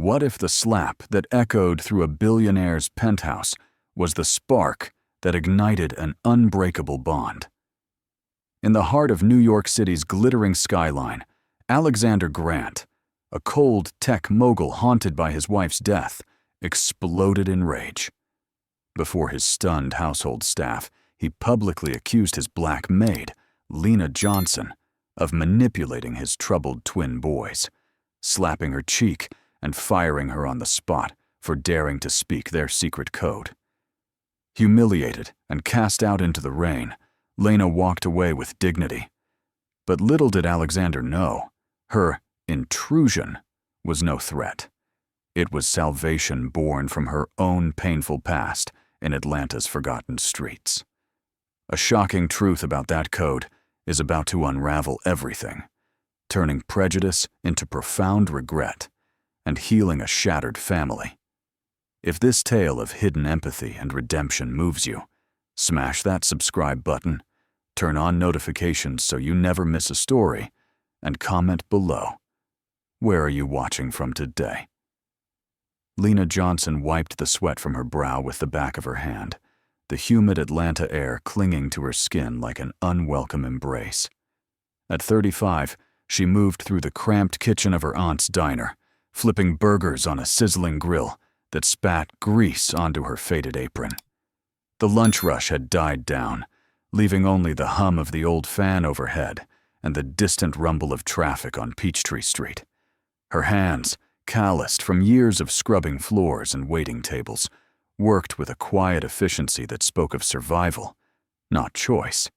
What if the slap that echoed through a billionaire's penthouse was the spark that ignited an unbreakable bond? In the heart of New York City's glittering skyline, Alexander Grant, a cold tech mogul haunted by his wife's death, exploded in rage. Before his stunned household staff, he publicly accused his black maid, Lena Johnson, of manipulating his troubled twin boys, slapping her cheek and firing her on the spot for daring to speak their secret code. Humiliated and cast out into the rain, Lena walked away with dignity. But little did Alexander know, her intrusion was no threat. It was salvation born from her own painful past in Atlanta's forgotten streets. A shocking truth about that code is about to unravel everything, turning prejudice into profound regret and healing a shattered family. If this tale of hidden empathy and redemption moves you, smash that subscribe button, turn on notifications so you never miss a story, and comment below. Where are you watching from today? Lena Johnson wiped the sweat from her brow with the back of her hand, the humid Atlanta air clinging to her skin like an unwelcome embrace. At 35, she moved through the cramped kitchen of her aunt's diner, flipping burgers on a sizzling grill that spat grease onto her faded apron. The lunch rush had died down, leaving only the hum of the old fan overhead and the distant rumble of traffic on Peachtree Street. Her hands, calloused from years of scrubbing floors and waiting tables, worked with a quiet efficiency that spoke of survival, not choice.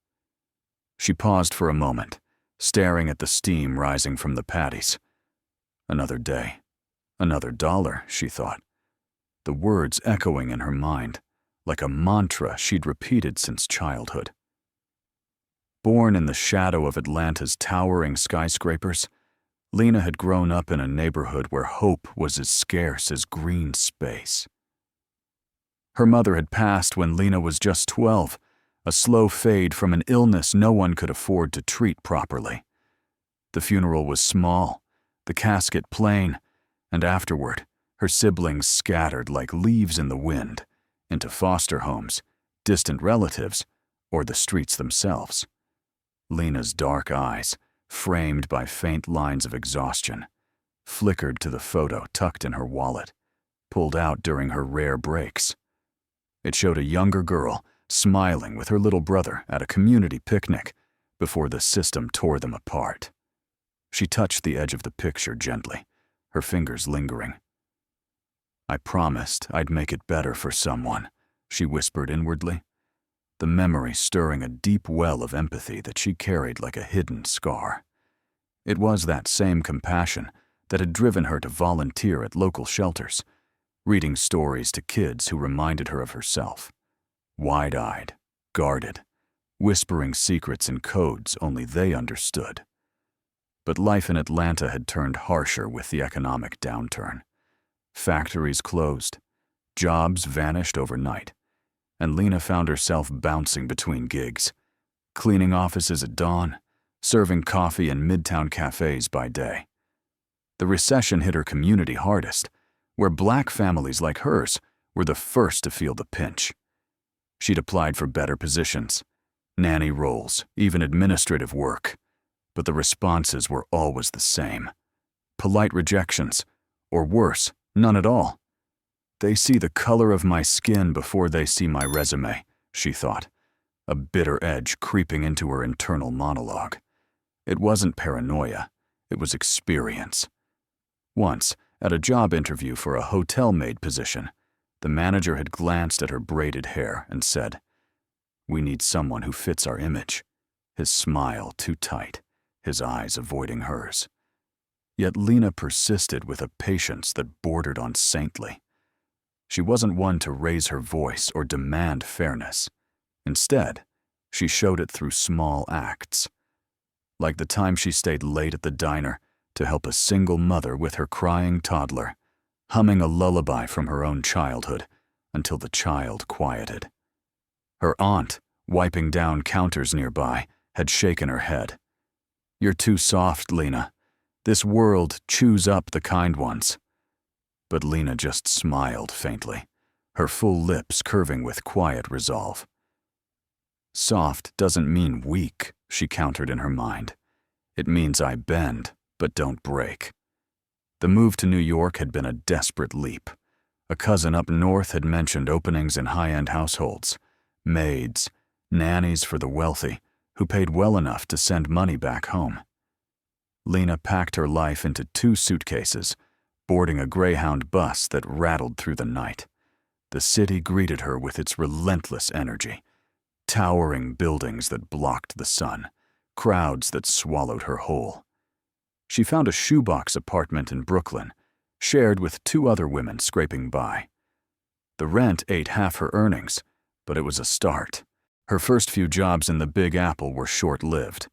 She paused for a moment, staring at the steam rising from the patties. Another day, another dollar, she thought, the words echoing in her mind like a mantra she'd repeated since childhood. Born in the shadow of Atlanta's towering skyscrapers, Lena had grown up in a neighborhood where hope was as scarce as green space. Her mother had passed when Lena was just 12, a slow fade from an illness no one could afford to treat properly. The funeral was small, the casket plain, and afterward, her siblings scattered like leaves in the wind into foster homes, distant relatives, or the streets themselves. Lena's dark eyes, framed by faint lines of exhaustion, flickered to the photo tucked in her wallet, pulled out during her rare breaks. It showed a younger girl smiling with her little brother at a community picnic before the system tore them apart. She touched the edge of the picture gently, her fingers lingering. "I promised I'd make it better for someone," she whispered inwardly, the memory stirring a deep well of empathy that she carried like a hidden scar. It was that same compassion that had driven her to volunteer at local shelters, reading stories to kids who reminded her of herself, wide-eyed, guarded, whispering secrets in codes only they understood. But life in Atlanta had turned harsher with the economic downturn. Factories closed, jobs vanished overnight, and Lena found herself bouncing between gigs, cleaning offices at dawn, serving coffee in midtown cafes by day. The recession hit her community hardest, where black families like hers were the first to feel the pinch. She'd applied for better positions, nanny roles, even administrative work, but the responses were always the same. Polite rejections, or worse, none at all. "They see the color of my skin before they see my resume," she thought, a bitter edge creeping into her internal monologue. It wasn't paranoia, it was experience. Once, at a job interview for a hotel maid position, the manager had glanced at her braided hair and said, "We need someone who fits our image," his smile too tight, his eyes avoiding hers. Yet Lena persisted with a patience that bordered on saintly. She wasn't one to raise her voice or demand fairness. Instead, she showed it through small acts. Like the time she stayed late at the diner to help a single mother with her crying toddler, humming a lullaby from her own childhood until the child quieted. Her aunt, wiping down counters nearby, had shaken her head. "You're too soft, Lena. This world chews up the kind ones." But Lena just smiled faintly, her full lips curving with quiet resolve. Soft doesn't mean weak, she countered in her mind. It means I bend, but don't break. The move to New York had been a desperate leap. A cousin up north had mentioned openings in high-end households, maids, nannies for the wealthy, who paid well enough to send money back home. Lena packed her life into 2 suitcases, boarding a Greyhound bus that rattled through the night. The city greeted her with its relentless energy. Towering buildings that blocked the sun, crowds that swallowed her whole. She found a shoebox apartment in Brooklyn, shared with 2 other women scraping by. The rent ate half her earnings, but it was a start. Her first few jobs in the Big Apple were short-lived.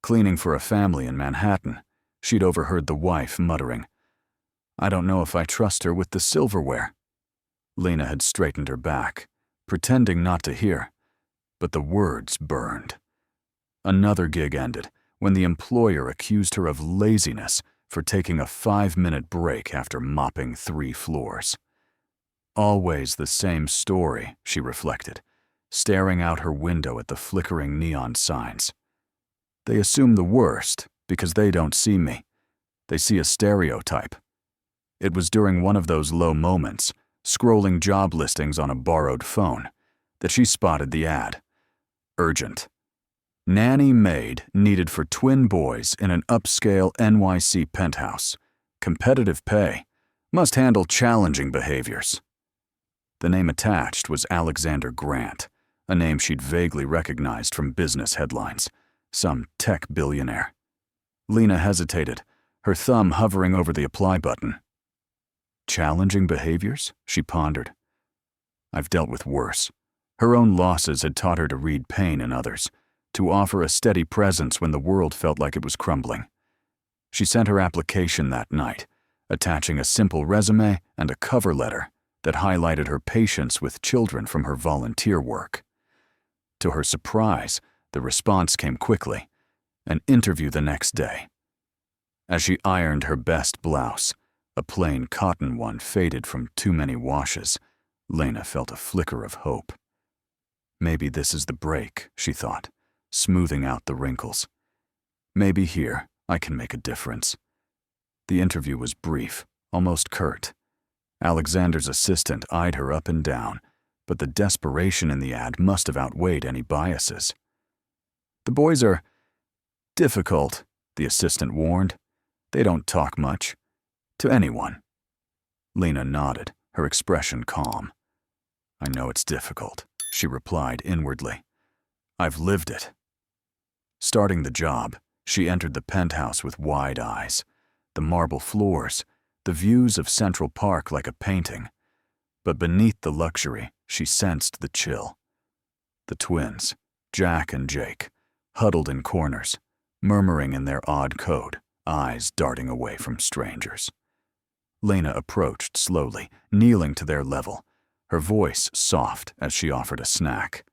Cleaning for a family in Manhattan, she'd overheard the wife muttering, "I don't know if I trust her with the silverware." Lena had straightened her back, pretending not to hear, but the words burned. Another gig ended when the employer accused her of laziness for taking a 5-minute break after mopping 3 floors. Always the same story, she reflected, staring out her window at the flickering neon signs. They assume the worst because they don't see me. They see a stereotype. It was during one of those low moments, scrolling job listings on a borrowed phone, that she spotted the ad. Urgent. Nanny maid needed for twin boys in an upscale NYC penthouse. Competitive pay. Must handle challenging behaviors. The name attached was Alexander Grant, a name she'd vaguely recognized from business headlines. Some tech billionaire. Lena hesitated, her thumb hovering over the apply button. Challenging behaviors? She pondered. I've dealt with worse. Her own losses had taught her to read pain in others, to offer a steady presence when the world felt like it was crumbling. She sent her application that night, attaching a simple resume and a cover letter that highlighted her patience with children from her volunteer work. To her surprise, the response came quickly, an interview the next day. As she ironed her best blouse, a plain cotton one faded from too many washes, Lena felt a flicker of hope. Maybe this is the break, she thought, smoothing out the wrinkles. Maybe here I can make a difference. The interview was brief, almost curt. Alexander's assistant eyed her up and down, but the desperation in the ad must have outweighed any biases. The boys are difficult, the assistant warned. They don't talk much. To anyone. Lena nodded, her expression calm. I know it's difficult, she replied inwardly. I've lived it. Starting the job, she entered the penthouse with wide eyes. The marble floors, the views of Central Park like a painting. But beneath the luxury, she sensed the chill. The twins, Jack and Jake, huddled in corners, murmuring in their odd code, eyes darting away from strangers. Lena approached slowly, kneeling to their level, her voice soft as she offered a snack.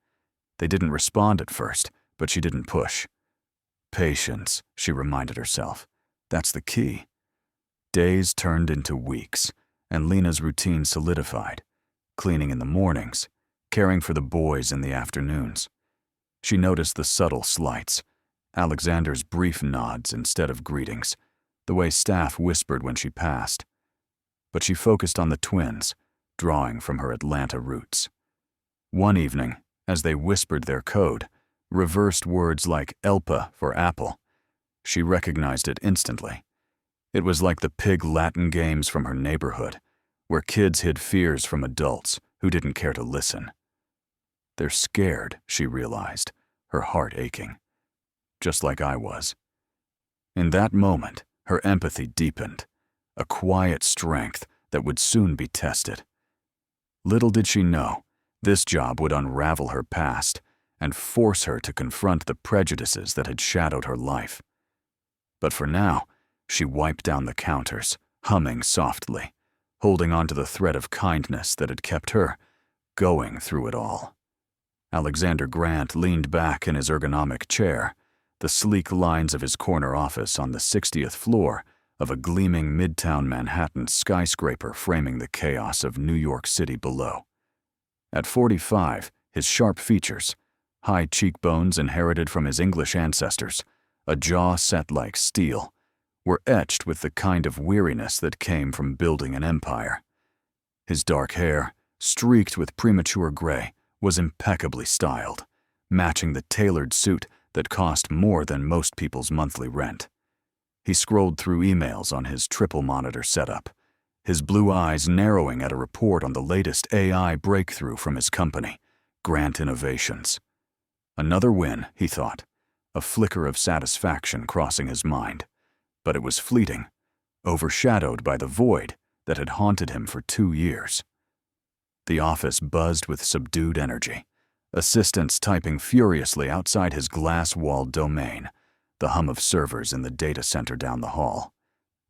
They didn't respond at first, but she didn't push. Patience, she reminded herself. That's the key. Days turned into weeks, and Lena's routine solidified, cleaning in the mornings, caring for the boys in the afternoons. She noticed the subtle slights, Alexander's brief nods instead of greetings, the way staff whispered when she passed. But she focused on the twins, drawing from her Atlanta roots. One evening, as they whispered their code, reversed words like ELPA for apple, she recognized it instantly. It was like the pig Latin games from her neighborhood, where kids hid fears from adults who didn't care to listen. They're scared, she realized, her heart aching. Just like I was. In that moment, her empathy deepened, a quiet strength that would soon be tested. Little did she know, this job would unravel her past and force her to confront the prejudices that had shadowed her life. But for now, she wiped down the counters, humming softly, holding on to the thread of kindness that had kept her going through it all. Alexander Grant leaned back in his ergonomic chair, the sleek lines of his corner office on the 60th floor of a gleaming midtown Manhattan skyscraper framing the chaos of New York City below. At 45, his sharp features, high cheekbones inherited from his English ancestors, a jaw set like steel, were etched with the kind of weariness that came from building an empire. His dark hair, streaked with premature gray, was impeccably styled, matching the tailored suit that cost more than most people's monthly rent. He scrolled through emails on his triple-monitor setup, his blue eyes narrowing at a report on the latest AI breakthrough from his company, Grant Innovations. Another win, he thought, a flicker of satisfaction crossing his mind. But it was fleeting, overshadowed by the void that had haunted him for 2 years. The office buzzed with subdued energy, assistants typing furiously outside his glass-walled domain, the hum of servers in the data center down the hall.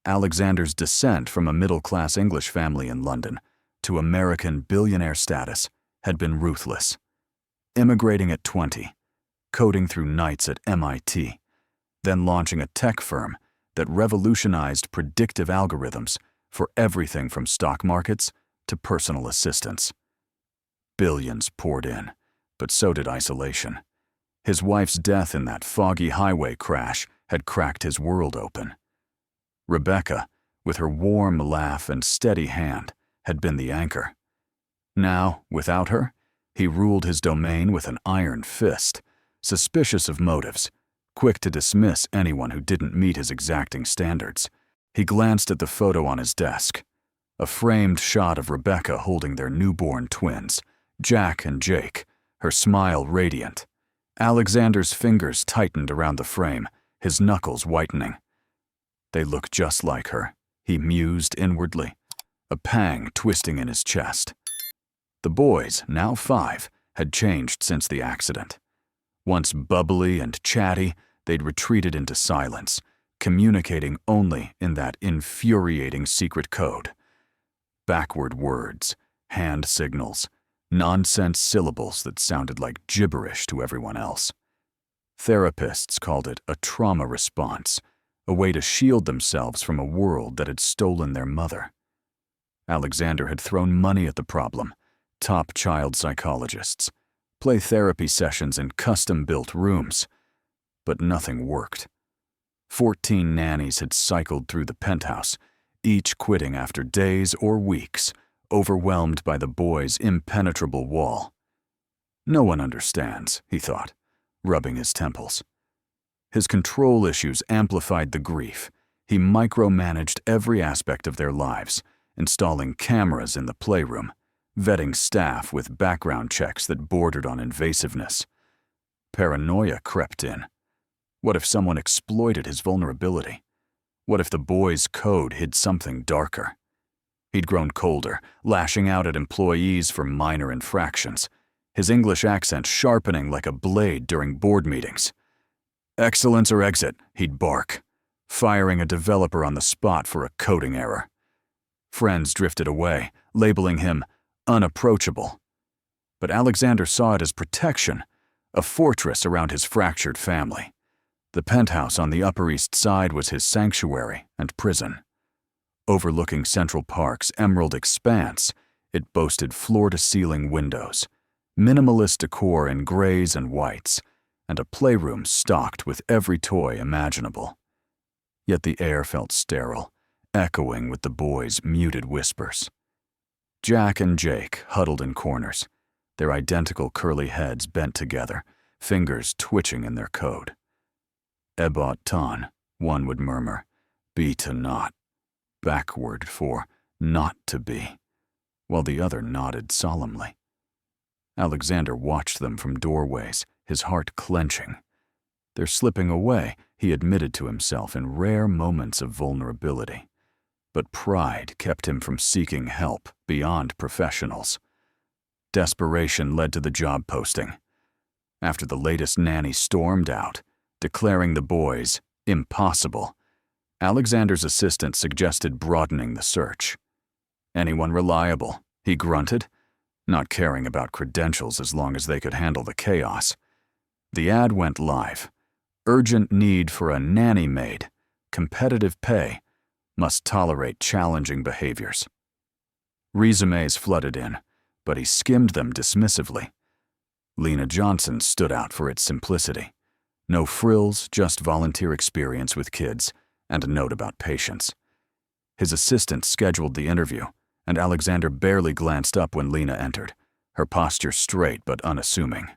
Alexander's descent from a middle-class English family in London to American billionaire status had been ruthless. Immigrating at 20, coding through nights at MIT, then launching a tech firm that revolutionized predictive algorithms for everything from stock markets to personal assistance. Billions poured in, but so did isolation. His wife's death in that foggy highway crash had cracked his world open. Rebecca, with her warm laugh and steady hand, had been the anchor. Now, without her, he ruled his domain with an iron fist, suspicious of motives, quick to dismiss anyone who didn't meet his exacting standards. He glanced at the photo on his desk, a framed shot of Rebecca holding their newborn twins, Jack and Jake, her smile radiant. Alexander's fingers tightened around the frame, his knuckles whitening. They look just like her, he mused inwardly, a pang twisting in his chest. The boys, now 5, had changed since the accident. Once bubbly and chatty, they'd retreated into silence, communicating only in that infuriating secret code. Backward words, hand signals, nonsense syllables that sounded like gibberish to everyone else. Therapists called it a trauma response, a way to shield themselves from a world that had stolen their mother. Alexander had thrown money at the problem, top child psychologists, play therapy sessions in custom-built rooms, but nothing worked. 14 nannies had cycled through the penthouse, each quitting after days or weeks, overwhelmed by the boy's impenetrable wall. No one understands, he thought, rubbing his temples. His control issues amplified the grief. He micromanaged every aspect of their lives, installing cameras in the playroom, vetting staff with background checks that bordered on invasiveness. Paranoia crept in. What if someone exploited his vulnerability? What if the boy's code hid something darker? He'd grown colder, lashing out at employees for minor infractions, his English accent sharpening like a blade during board meetings. Excellence or exit, he'd bark, firing a developer on the spot for a coding error. Friends drifted away, labeling him unapproachable. But Alexander saw it as protection, a fortress around his fractured family. The penthouse on the Upper East Side was his sanctuary and prison. Overlooking Central Park's emerald expanse, it boasted floor-to-ceiling windows, minimalist decor in grays and whites, and a playroom stocked with every toy imaginable. Yet the air felt sterile, echoing with the boys' muted whispers. Jack and Jake huddled in corners, their identical curly heads bent together, fingers twitching in their code. Ebot ton, one would murmur, be to not, backward for not to be, while the other nodded solemnly. Alexander watched them from doorways, his heart clenching. They're slipping away, he admitted to himself in rare moments of vulnerability. But pride kept him from seeking help beyond professionals. Desperation led to the job posting. After the latest nanny stormed out, declaring the boys impossible, Alexander's assistant suggested broadening the search. Anyone reliable, he grunted, not caring about credentials as long as they could handle the chaos. The ad went live. Urgent need for a nanny maid, competitive pay, must tolerate challenging behaviors. Resumes flooded in, but he skimmed them dismissively. Lena Johnson stood out for its simplicity. No frills, just volunteer experience with kids, and a note about patience. His assistant scheduled the interview, and Alexander barely glanced up when Lena entered, her posture straight but unassuming.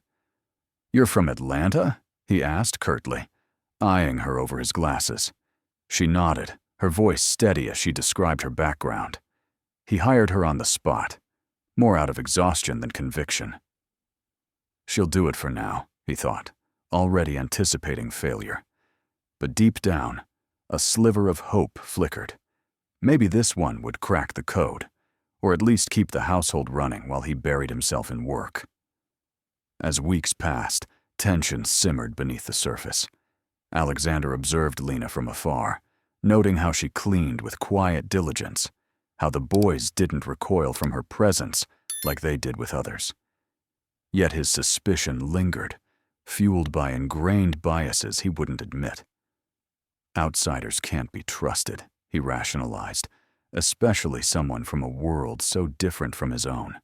"You're from Atlanta?" he asked curtly, eyeing her over his glasses. She nodded, her voice steady as she described her background. He hired her on the spot, more out of exhaustion than conviction. She'll do it for now, he thought, already anticipating failure. But deep down, a sliver of hope flickered. Maybe this one would crack the code, or at least keep the household running while he buried himself in work. As weeks passed, tension simmered beneath the surface. Alexander observed Lena from afar, noting how she cleaned with quiet diligence, how the boys didn't recoil from her presence like they did with others. Yet his suspicion lingered, fueled by ingrained biases he wouldn't admit. Outsiders can't be trusted, he rationalized, especially someone from a world so different from his own.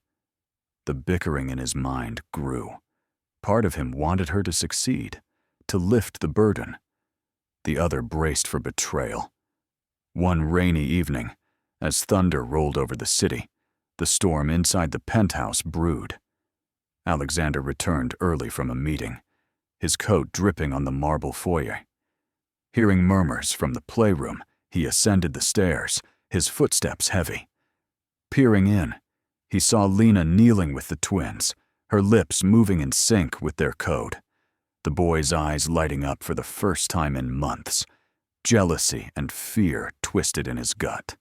The bickering in his mind grew. Part of him wanted her to succeed, to lift the burden. The other braced for betrayal. One rainy evening, as thunder rolled over the city, the storm inside the penthouse brewed. Alexander returned early from a meeting, his coat dripping on the marble foyer. Hearing murmurs from the playroom, he ascended the stairs, his footsteps heavy. Peering in, he saw Lena kneeling with the twins, her lips moving in sync with their code. The boy's eyes lighting up for the first time in months, jealousy and fear twisted in his gut.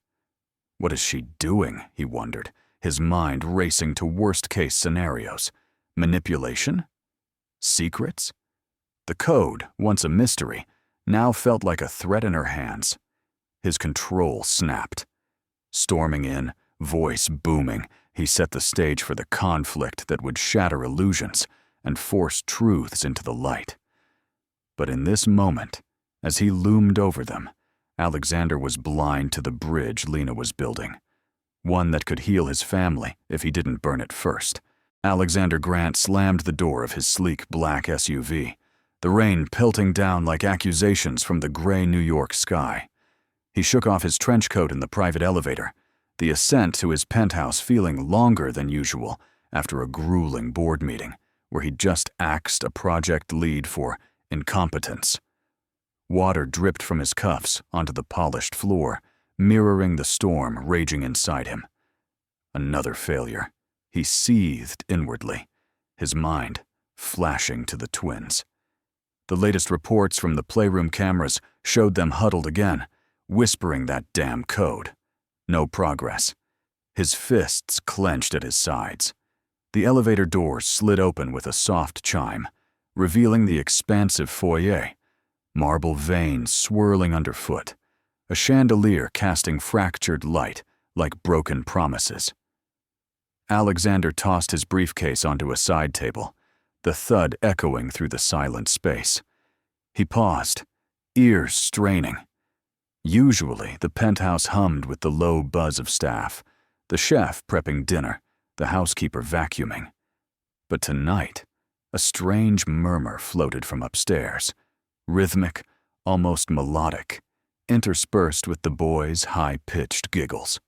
What is she doing, he wondered, his mind racing to worst-case scenarios. Manipulation? Secrets? The code, once a mystery, now felt like a threat in her hands. His control snapped. Storming in, voice booming, he set the stage for the conflict that would shatter illusions and force truths into the light. But in this moment, as he loomed over them, Alexander was blind to the bridge Lena was building, one that could heal his family if he didn't burn it first. Alexander Grant slammed the door of his sleek black SUV, the rain pelting down like accusations from the gray New York sky. He shook off his trench coat in the private elevator, the ascent to his penthouse feeling longer than usual after a grueling board meeting where he'd just axed a project lead for incompetence. Water dripped from his cuffs onto the polished floor, mirroring the storm raging inside him. Another failure. He seethed inwardly, his mind flashing to the twins. The latest reports from the playroom cameras showed them huddled again, whispering that damn code. No progress. His fists clenched at his sides. The elevator doors slid open with a soft chime, revealing the expansive foyer, marble veins swirling underfoot, a chandelier casting fractured light like broken promises. Alexander tossed his briefcase onto a side table, the thud echoing through the silent space. He paused, ears straining. Usually, the penthouse hummed with the low buzz of staff, the chef prepping dinner, the housekeeper vacuuming. But tonight, a strange murmur floated from upstairs, rhythmic, almost melodic, interspersed with the boys' high-pitched giggles.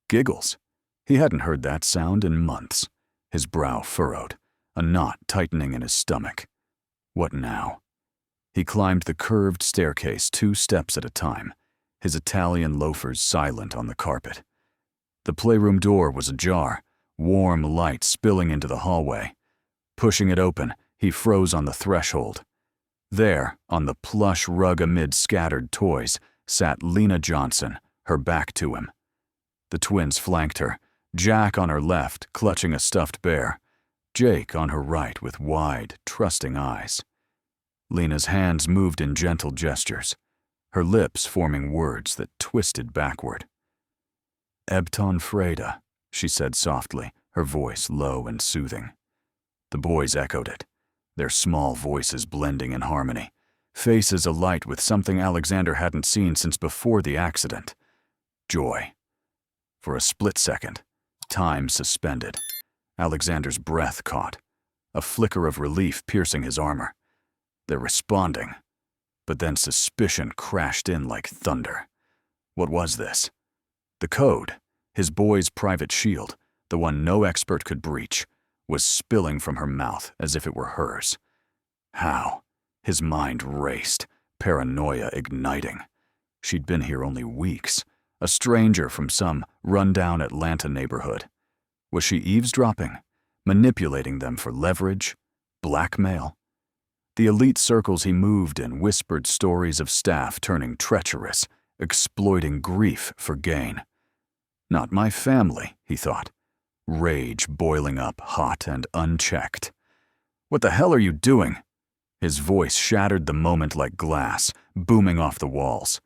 Giggles? He hadn't heard that sound in months. His brow furrowed, a knot tightening in his stomach. What now? He climbed the curved staircase 2 steps at a time, his Italian loafers silent on the carpet. The playroom door was ajar, warm light spilling into the hallway. Pushing it open, he froze on the threshold. There, on the plush rug amid scattered toys, sat Lena Johnson, her back to him. The twins flanked her, Jack on her left, clutching a stuffed bear, Jake on her right with wide, trusting eyes. Lena's hands moved in gentle gestures, her lips forming words that twisted backward. "Ebton Freda," she said softly, her voice low and soothing. The boys echoed it, their small voices blending in harmony, faces alight with something Alexander hadn't seen since before the accident. Joy. For a split second, time suspended. Alexander's breath caught, a flicker of relief piercing his armor. They're responding. But then suspicion crashed in like thunder. What was this? The code, his boy's private shield, the one no expert could breach, was spilling from her mouth as if it were hers. How? His mind raced, paranoia igniting. She'd been here only weeks, a stranger from some run-down Atlanta neighborhood. Was she eavesdropping, manipulating them for leverage, blackmail? The elite circles he moved in whispered stories of staff turning treacherous, exploiting grief for gain. Not my family, he thought, rage boiling up hot and unchecked. What the hell are you doing? His voice shattered the moment like glass, booming off the walls.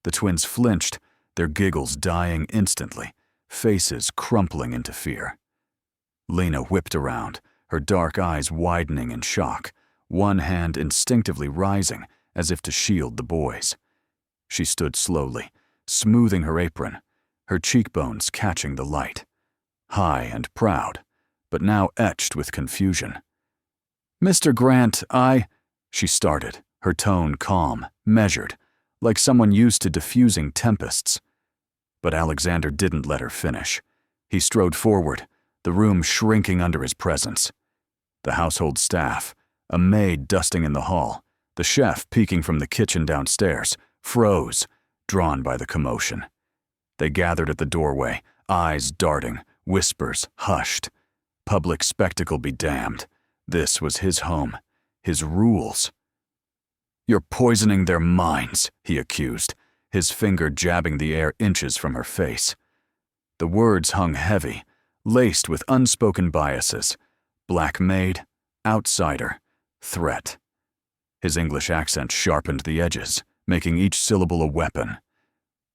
The twins flinched, their giggles dying instantly, faces crumpling into fear. Lena whipped around, her dark eyes widening in shock, one hand instinctively rising as if to shield the boys. She stood slowly, smoothing her apron, her cheekbones catching the light. High and proud, but now etched with confusion. "Mr. Grant, She started, her tone calm, measured, like someone used to diffusing tempests. But Alexander didn't let her finish. He strode forward, the room shrinking under his presence. The household staff, a maid dusting in the hall, the chef peeking from the kitchen downstairs, froze, drawn by the commotion. They gathered at the doorway, eyes darting, whispers hushed. Public spectacle be damned. This was his home, his rules. "You're poisoning their minds," he accused, his finger jabbing the air inches from her face. The words hung heavy, laced with unspoken biases. Black maid, outsider, threat. His English accent sharpened the edges, making each syllable a weapon.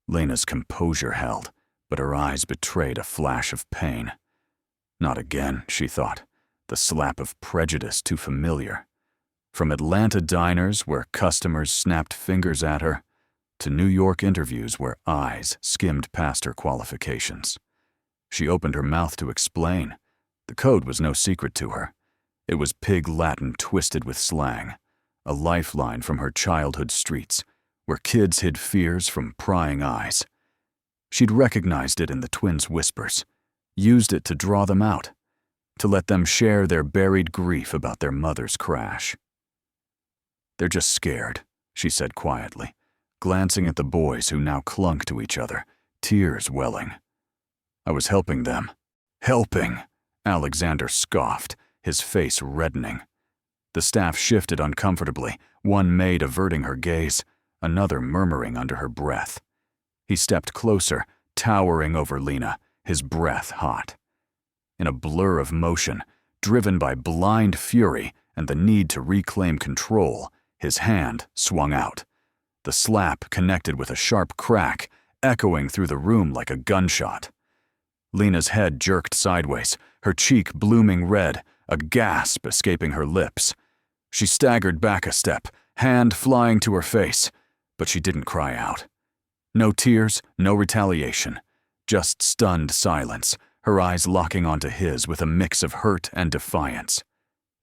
Lena's composure held, but her eyes betrayed a flash of pain. Not again, she thought, the slap of prejudice too familiar. From Atlanta diners where customers snapped fingers at her, to New York interviews where eyes skimmed past her qualifications. She opened her mouth to explain. The code was no secret to her. It was pig Latin twisted with slang, a lifeline from her childhood streets, where kids hid fears from prying eyes. She'd recognized it in the twins' whispers, used it to draw them out, to let them share their buried grief about their mother's crash. "They're just scared," she said quietly, glancing at the boys who now clung to each other, tears welling. "I was helping them." "Helping," Alexander scoffed, his face reddening. The staff shifted uncomfortably, one maid averting her gaze, another murmuring under her breath. He stepped closer, towering over Lena, his breath hot. In a blur of motion, driven by blind fury and the need to reclaim control, his hand swung out. The slap connected with a sharp crack, echoing through the room like a gunshot. Lena's head jerked sideways, her cheek blooming red, a gasp escaping her lips. She staggered back a step, hand flying to her face, but she didn't cry out. No tears, no retaliation, just stunned silence, her eyes locking onto his with a mix of hurt and defiance.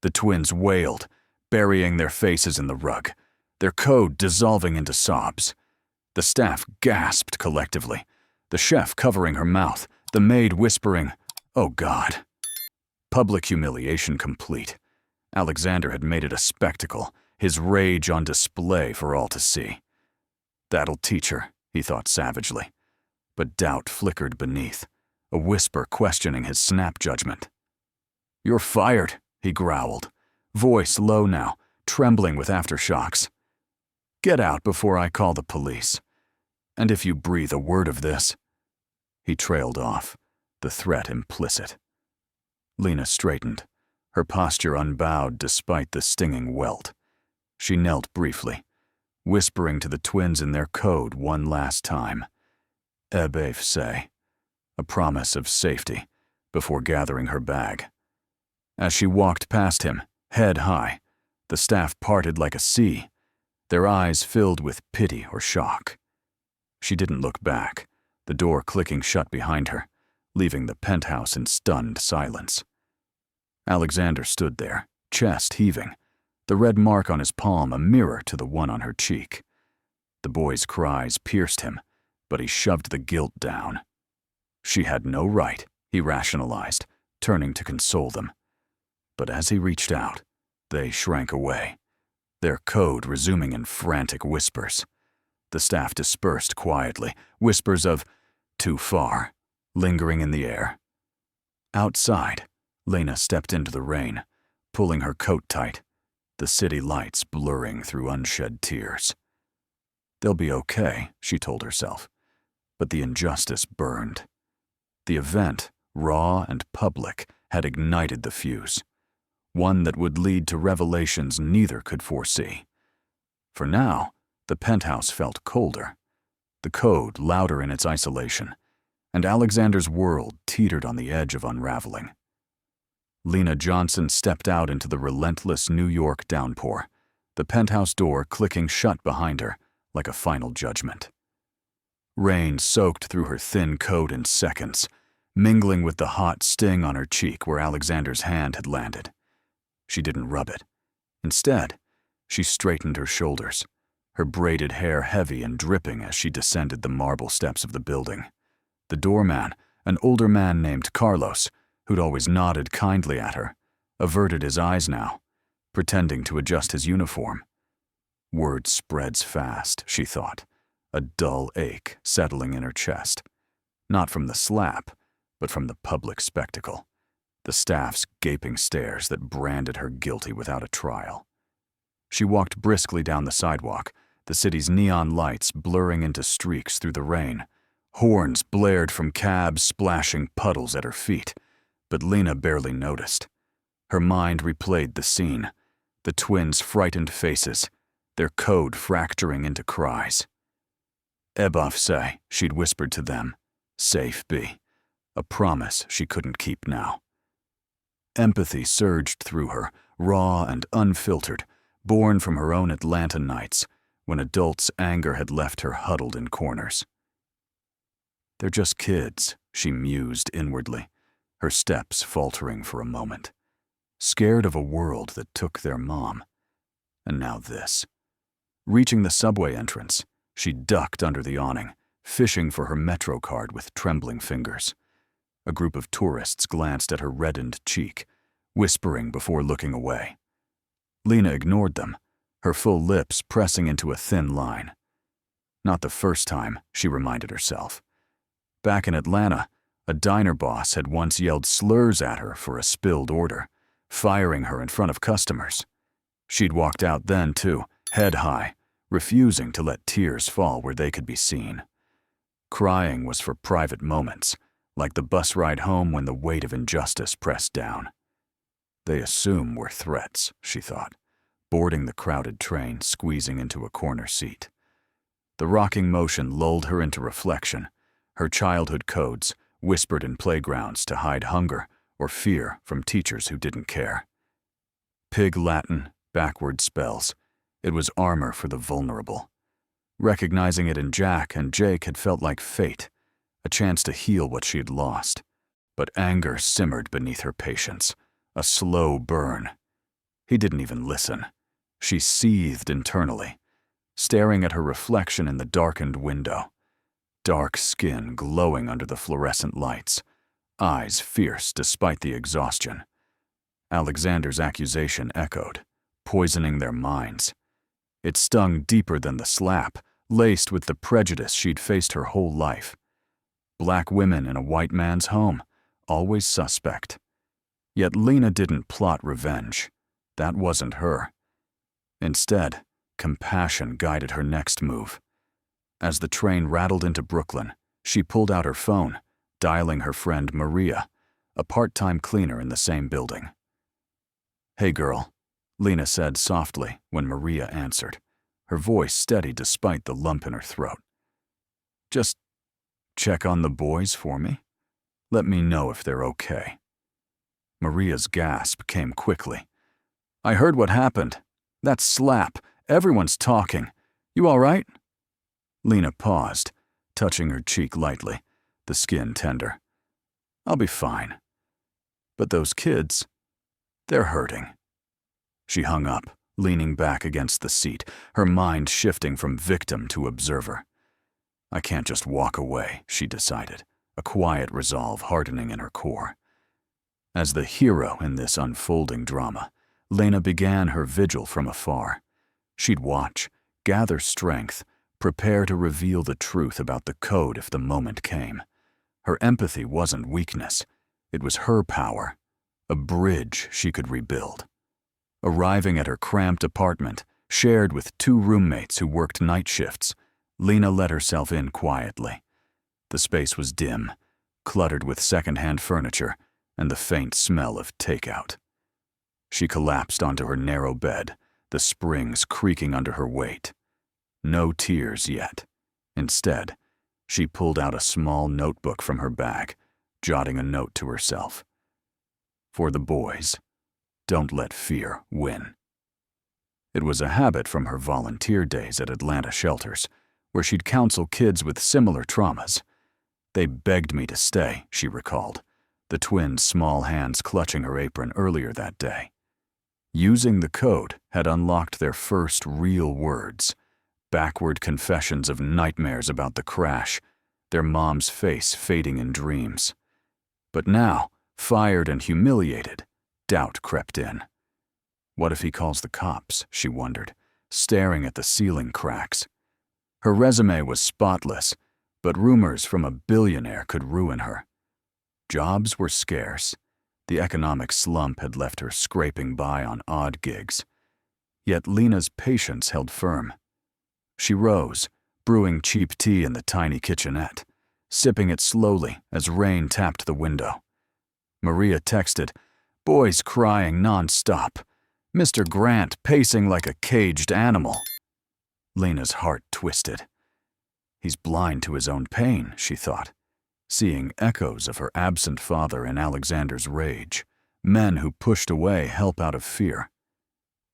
The twins wailed, burying their faces in the rug, their code dissolving into sobs. The staff gasped collectively, the chef covering her mouth, the maid whispering, "Oh God." Public humiliation complete. Alexander had made it a spectacle, his rage on display for all to see. That'll teach her, he thought savagely. But doubt flickered beneath, a whisper questioning his snap judgment. "You're fired," he growled, voice low now, trembling with aftershocks. "Get out before I call the police. And if you breathe a word of this..." He trailed off, the threat implicit. Lena straightened, her posture unbowed despite the stinging welt. She knelt briefly, whispering to the twins in their code one last time. Ebef se, a promise of safety, before gathering her bag. As she walked past him, head high, the staff parted like a sea. their eyes filled with pity or shock. She didn't look back, the door clicking shut behind her, leaving the penthouse in stunned silence. Alexander stood there, chest heaving, the red mark on his palm a mirror to the one on her cheek. The boy's cries pierced him, but he shoved the guilt down. She had no right, he rationalized, turning to console them. But as he reached out, they shrank away, their code resuming in frantic whispers. The staff dispersed quietly, whispers of "too far" lingering in the air. Outside, Lena stepped into the rain, pulling her coat tight, the city lights blurring through unshed tears. They'll be okay, she told herself, but the injustice burned. The event, raw and public, had ignited the fuse, one that would lead to revelations neither could foresee. For now, the penthouse felt colder, the code louder in its isolation, and Alexander's world teetered on the edge of unraveling. Lena Johnson stepped out into the relentless New York downpour, the penthouse door clicking shut behind her like a final judgment. Rain soaked through her thin coat in seconds, mingling with the hot sting on her cheek where Alexander's hand had landed. She didn't rub it. Instead, she straightened her shoulders, her braided hair heavy and dripping as she descended the marble steps of the building. The doorman, an older man named Carlos, who'd always nodded kindly at her, averted his eyes now, pretending to adjust his uniform. Word spreads fast, she thought, a dull ache settling in her chest. Not from the slap, but from the public spectacle, the staff's gaping stares that branded her guilty without a trial. She walked briskly down the sidewalk, the city's neon lights blurring into streaks through the rain. Horns blared from cabs splashing puddles at her feet, but Lena barely noticed. Her mind replayed the scene, the twins' frightened faces, their code fracturing into cries. "Eb off say," she'd whispered to them. "Safe be." A promise she couldn't keep now. Empathy surged through her, raw and unfiltered, born from her own Atlanta nights, when adults' anger had left her huddled in corners. "They're just kids," she mused inwardly, her steps faltering for a moment. Scared of a world that took their mom. And now this. Reaching the subway entrance, she ducked under the awning, fishing for her Metro card with trembling fingers. A group of tourists glanced at her reddened cheek, whispering before looking away. Lena ignored them, her full lips pressing into a thin line. Not the first time, she reminded herself. Back in Atlanta, a diner boss had once yelled slurs at her for a spilled order, firing her in front of customers. She'd walked out then, too, head high, refusing to let tears fall where they could be seen. Crying was for private moments, like the bus ride home when the weight of injustice pressed down. They assume we're threats, she thought, boarding the crowded train, squeezing into a corner seat. The rocking motion lulled her into reflection, her childhood codes whispered in playgrounds to hide hunger or fear from teachers who didn't care. Pig Latin, backward spells. It was armor for the vulnerable. Recognizing it in Jack and Jake had felt like fate, a chance to heal what she had lost. But anger simmered beneath her patience, a slow burn. He didn't even listen. She seethed internally, staring at her reflection in the darkened window. Dark skin glowing under the fluorescent lights, eyes fierce despite the exhaustion. Alexander's accusation echoed, poisoning their minds. It stung deeper than the slap, laced with the prejudice she'd faced her whole life. Black women in a white man's home, always suspect. Yet Lena didn't plot revenge. That wasn't her. Instead, compassion guided her next move. As the train rattled into Brooklyn, she pulled out her phone, dialing her friend Maria, a part-time cleaner in the same building. "Hey girl," Lena said softly when Maria answered, her voice steady despite the lump in her throat. "Just check on the boys for me. Let me know if they're okay." Maria's gasp came quickly. "I heard what happened. That slap, Everyone's talking. You all right?" Lena paused, touching her cheek lightly, the skin tender. "I'll be fine. But those kids, they're hurting." She hung up, leaning back against the seat, her mind shifting from victim to observer. "I can't just walk away," she decided, a quiet resolve hardening in her core. As the hero in this unfolding drama, Lena began her vigil from afar. She'd watch, gather strength, prepare to reveal the truth about the code if the moment came. Her empathy wasn't weakness. It was her power, a bridge she could rebuild. Arriving at her cramped apartment, shared with 2 roommates who worked night shifts, Lena let herself in quietly. The space was dim, cluttered with secondhand furniture and the faint smell of takeout. She collapsed onto her narrow bed, the springs creaking under her weight. No tears yet. Instead, she pulled out a small notebook from her bag, jotting a note to herself. "For the boys, don't let fear win." It was a habit from her volunteer days at Atlanta shelters, where she'd counsel kids with similar traumas. "They begged me to stay," she recalled, the twins' small hands clutching her apron earlier that day. Using the code had unlocked their first real words, backward confessions of nightmares about the crash, their mom's face fading in dreams. But now, fired and humiliated, doubt crept in. What if he calls the cops, she wondered, staring at the ceiling cracks. Her resume was spotless, but rumors from a billionaire could ruin her. Jobs were scarce. The economic slump had left her scraping by on odd gigs. Yet Lena's patience held firm. She rose, brewing cheap tea in the tiny kitchenette, sipping it slowly as rain tapped the window. Maria texted, "Boys crying non-stop. Mr. Grant pacing like a caged animal." Lena's heart twisted. He's blind to his own pain, she thought, seeing echoes of her absent father in Alexander's rage, men who pushed away help out of fear.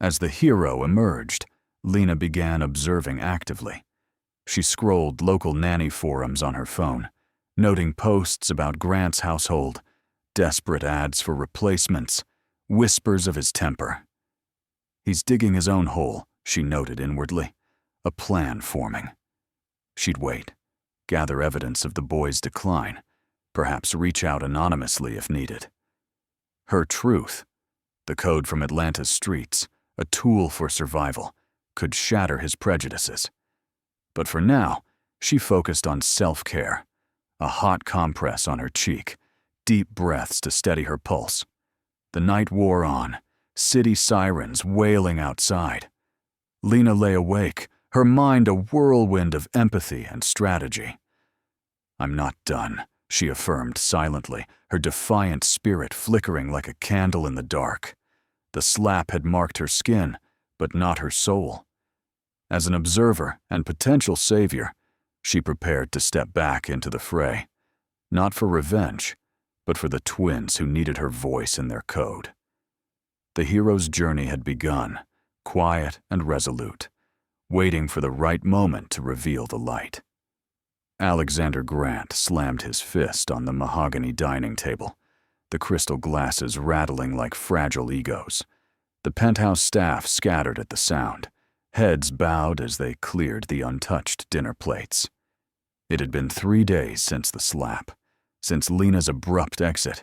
As the hero emerged, Lena began observing actively. She scrolled local nanny forums on her phone, noting posts about Grant's household, desperate ads for replacements, whispers of his temper. He's digging his own hole, she noted inwardly, a plan forming. She'd wait, gather evidence of the boy's decline, perhaps reach out anonymously if needed. Her truth, the code from Atlanta's streets, a tool for survival, could shatter his prejudices. But for now, she focused on self-care, a hot compress on her cheek, deep breaths to steady her pulse. The night wore on, city sirens wailing outside. Lena lay awake, her mind a whirlwind of empathy and strategy. "I'm not done," she affirmed silently, her defiant spirit flickering like a candle in the dark. The slap had marked her skin, but not her soul. As an observer and potential savior, she prepared to step back into the fray, not for revenge, but for the twins who needed her voice in their code. The hero's journey had begun, quiet and resolute, waiting for the right moment to reveal the light. Alexander Grant slammed his fist on the mahogany dining table, the crystal glasses rattling like fragile egos. The penthouse staff scattered at the sound, heads bowed as they cleared the untouched dinner plates. It had been 3 days since the slap, since Lena's abrupt exit,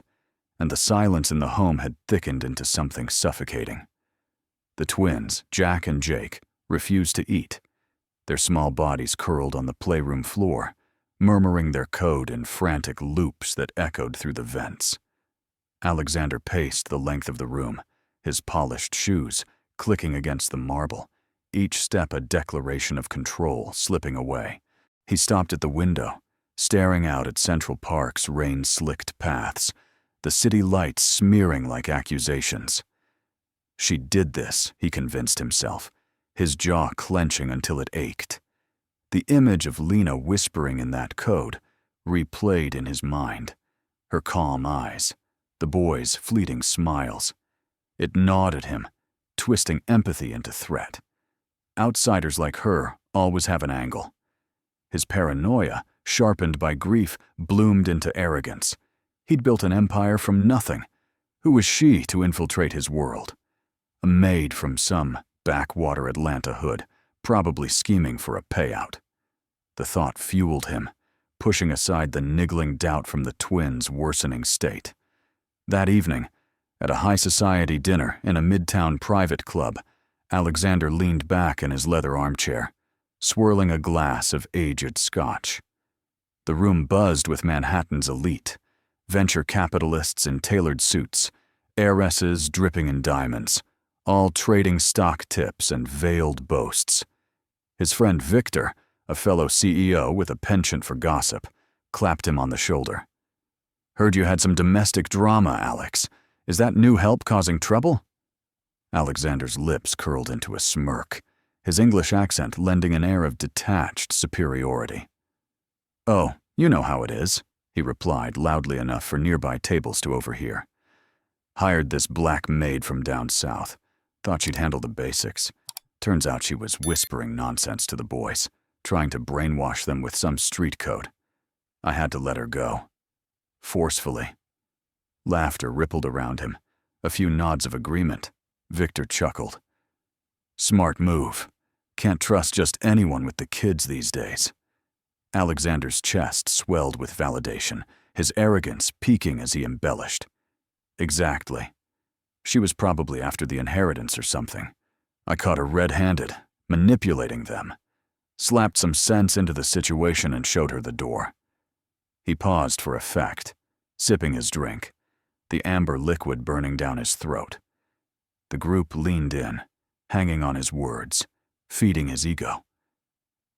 and the silence in the home had thickened into something suffocating. The twins, Jack and Jake, refused to eat, their small bodies curled on the playroom floor, murmuring their code in frantic loops that echoed through the vents. Alexander paced the length of the room, his polished shoes clicking against the marble, each step a declaration of control slipping away. He stopped at the window, staring out at Central Park's rain-slicked paths, the city lights smearing like accusations. She did this, he convinced himself, his jaw clenching until it ached. The image of Lena whispering in that code replayed in his mind, her calm eyes, the boys' fleeting smiles. It gnawed at him, twisting empathy into threat. Outsiders like her always have an angle. His paranoia, sharpened by grief, bloomed into arrogance. He'd built an empire from nothing. Who was she to infiltrate his world? A maid from some backwater Atlanta hood, probably scheming for a payout. The thought fueled him, pushing aside the niggling doubt from the twins' worsening state. That evening, at a high society dinner in a midtown private club, Alexander leaned back in his leather armchair, swirling a glass of aged scotch. The room buzzed with Manhattan's elite, venture capitalists in tailored suits, heiresses dripping in diamonds, all trading stock tips and veiled boasts. His friend Victor, a fellow CEO with a penchant for gossip, clapped him on the shoulder. "Heard you had some domestic drama, Alex. Is that new help causing trouble?" Alexander's lips curled into a smirk, his English accent lending an air of detached superiority. "Oh, you know how it is," he replied loudly enough for nearby tables to overhear. "Hired this black maid from down south. Thought she'd handle the basics. Turns out she was whispering nonsense to the boys, trying to brainwash them with some street code. I had to let her go. Forcefully." Laughter rippled around him, a few nods of agreement. Victor chuckled. "Smart move. Can't trust just anyone with the kids these days." Alexander's chest swelled with validation, his arrogance peaking as he embellished. "Exactly. She was probably after the inheritance or something. I caught her red-handed, manipulating them. Slapped some sense into the situation and showed her the door." He paused for effect, sipping his drink, the amber liquid burning down his throat. The group leaned in, hanging on his words, feeding his ego.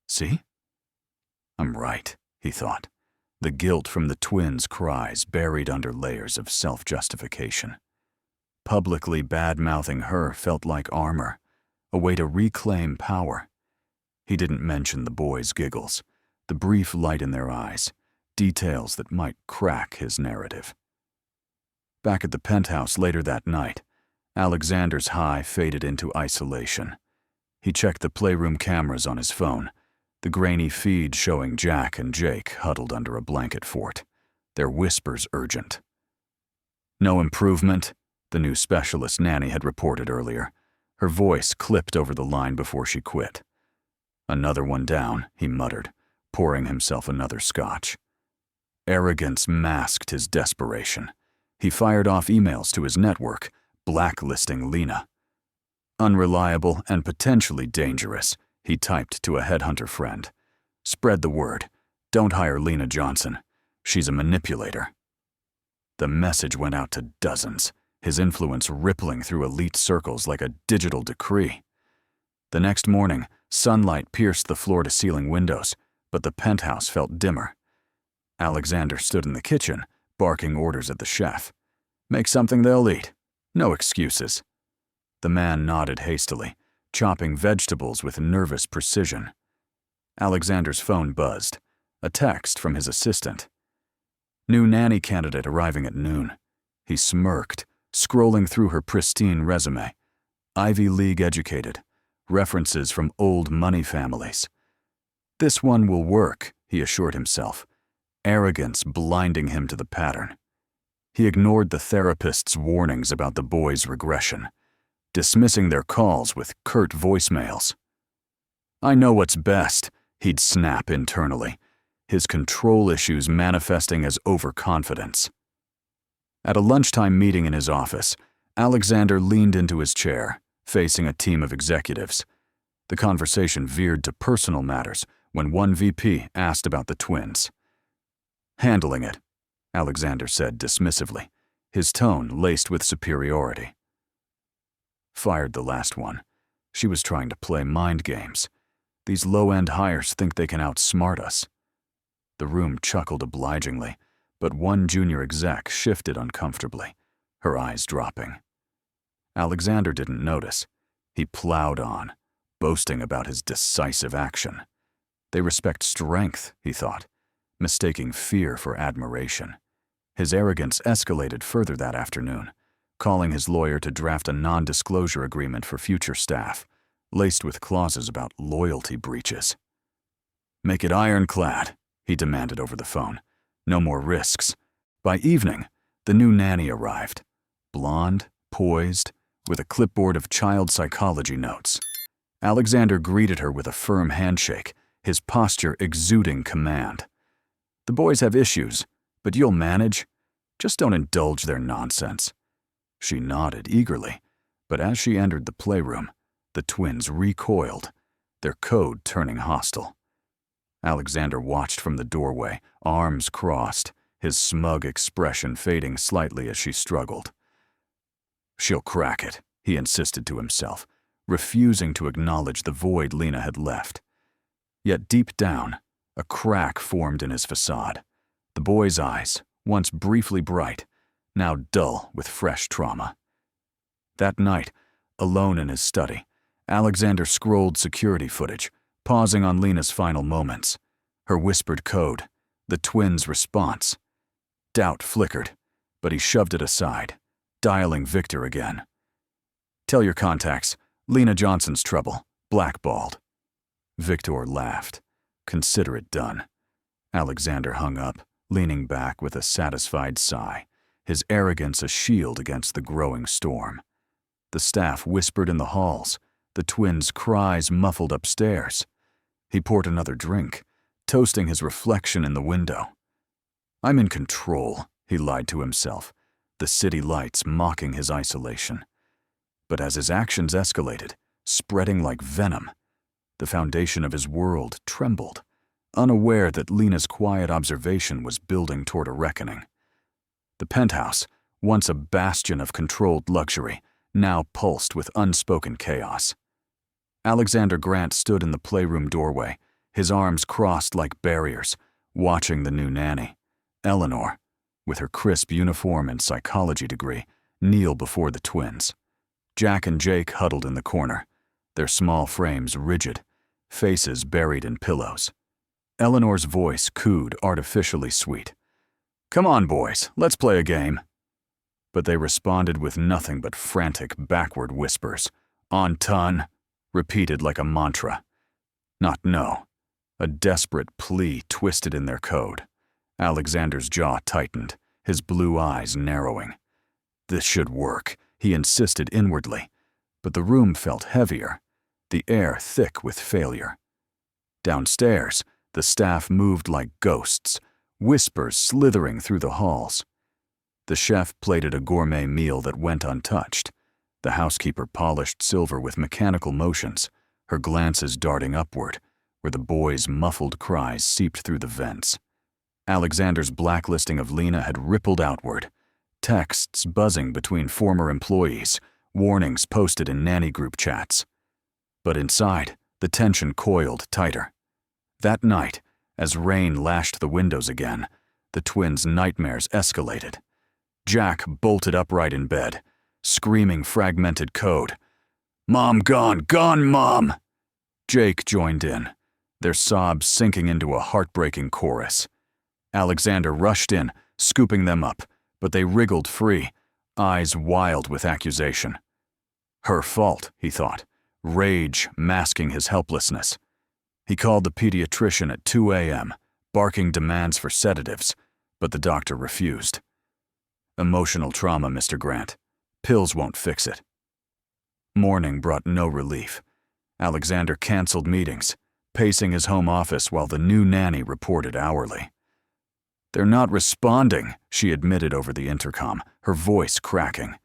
"See? I'm right," he thought, the guilt from the twins' cries buried under layers of self-justification. Publicly bad-mouthing her felt like armor, a way to reclaim power. He didn't mention the boys' giggles, the brief light in their eyes, details that might crack his narrative. Back at the penthouse later that night, Alexander's high faded into isolation. He checked the playroom cameras on his phone, the grainy feed showing Jack and Jake huddled under a blanket fort, their whispers urgent. "No improvement," the new specialist nanny had reported earlier, her voice clipped over the line before she quit. "Another one down," he muttered, pouring himself another scotch. Arrogance masked his desperation. He fired off emails to his network, blacklisting Lena. "Unreliable and potentially dangerous," he typed to a headhunter friend. "Spread the word. Don't hire Lena Johnson. She's a manipulator." The message went out to dozens, his influence rippling through elite circles like a digital decree. The next morning, sunlight pierced the floor-to-ceiling windows, but the penthouse felt dimmer. Alexander stood in the kitchen, barking orders at the chef. "Make something they'll eat. No excuses." The man nodded hastily, chopping vegetables with nervous precision. Alexander's phone buzzed, a text from his assistant. New nanny candidate arriving at noon. He smirked, scrolling through her pristine resume. Ivy League educated, references from old money families. This one will work, he assured himself, arrogance blinding him to the pattern. He ignored the therapist's warnings about the boys' regression, dismissing their calls with curt voicemails. "I know what's best," he'd snap internally, his control issues manifesting as overconfidence. At a lunchtime meeting in his office, Alexander leaned into his chair, facing a team of executives. The conversation veered to personal matters when one VP asked about the twins. "Handling it," Alexander said dismissively, his tone laced with superiority. "Fired the last one. She was trying to play mind games. These low-end hires think they can outsmart us." The room chuckled obligingly, but one junior exec shifted uncomfortably, her eyes dropping. Alexander didn't notice. He plowed on, boasting about his decisive action. They respect strength, he thought, mistaking fear for admiration. His arrogance escalated further that afternoon, calling his lawyer to draft a non-disclosure agreement for future staff, laced with clauses about loyalty breaches. "Make it ironclad," he demanded over the phone. "No more risks." By evening, the new nanny arrived, blonde, poised, with a clipboard of child psychology notes. Alexander greeted her with a firm handshake, his posture exuding command. "The boys have issues, but you'll manage. Just don't indulge their nonsense." She nodded eagerly, but as she entered the playroom, the twins recoiled, their code turning hostile. Alexander watched from the doorway, arms crossed, his smug expression fading slightly as she struggled. "She'll crack it," he insisted to himself, refusing to acknowledge the void Lena had left. Yet deep down, a crack formed in his facade. The boy's eyes, once briefly bright, now dull with fresh trauma. That night, alone in his study, Alexander scrolled security footage, pausing on Lena's final moments. Her whispered code, the twins' response. Doubt flickered, but he shoved it aside, dialing Victor again. "Tell your contacts, Lena Johnson's trouble, blackballed." Victor laughed. "Consider it done." Alexander hung up, leaning back with a satisfied sigh, his arrogance a shield against the growing storm. The staff whispered in the halls, the twins' cries muffled upstairs. He poured another drink, toasting his reflection in the window. "I'm in control," he lied to himself, the city lights mocking his isolation. But as his actions escalated, spreading like venom, the foundation of his world trembled, unaware that Lena's quiet observation was building toward a reckoning. The penthouse, once a bastion of controlled luxury, now pulsed with unspoken chaos. Alexander Grant stood in the playroom doorway, his arms crossed like barriers, watching the new nanny, Eleanor, with her crisp uniform and psychology degree, kneel before the twins. Jack and Jake huddled in the corner, their small frames rigid, faces buried in pillows. Eleanor's voice cooed artificially sweet. "Come on, boys, let's play a game." But they responded with nothing but frantic backward whispers. "On ton," repeated like a mantra. Not no. A desperate plea twisted in their code. Alexander's jaw tightened, his blue eyes narrowing. This should work, he insisted inwardly, but the room felt heavier, the air thick with failure. Downstairs, the staff moved like ghosts, whispers slithering through the halls. The chef plated a gourmet meal that went untouched. The housekeeper polished silver with mechanical motions, her glances darting upward, where the boys' muffled cries seeped through the vents. Alexander's blacklisting of Lena had rippled outward, texts buzzing between former employees, warnings posted in nanny group chats. But inside, the tension coiled tighter. That night, as rain lashed the windows again, the twins' nightmares escalated. Jack bolted upright in bed, screaming fragmented code. "Mom gone, gone, Mom!" Jake joined in, their sobs sinking into a heartbreaking chorus. Alexander rushed in, scooping them up, but they wriggled free, eyes wild with accusation. Her fault, he thought, rage masking his helplessness. He called the pediatrician at 2 a.m., barking demands for sedatives, but the doctor refused. "Emotional trauma, Mr. Grant. Pills won't fix it." Morning brought no relief. Alexander canceled meetings, pacing his home office while the new nanny reported hourly. "They're not responding," she admitted over the intercom, her voice cracking.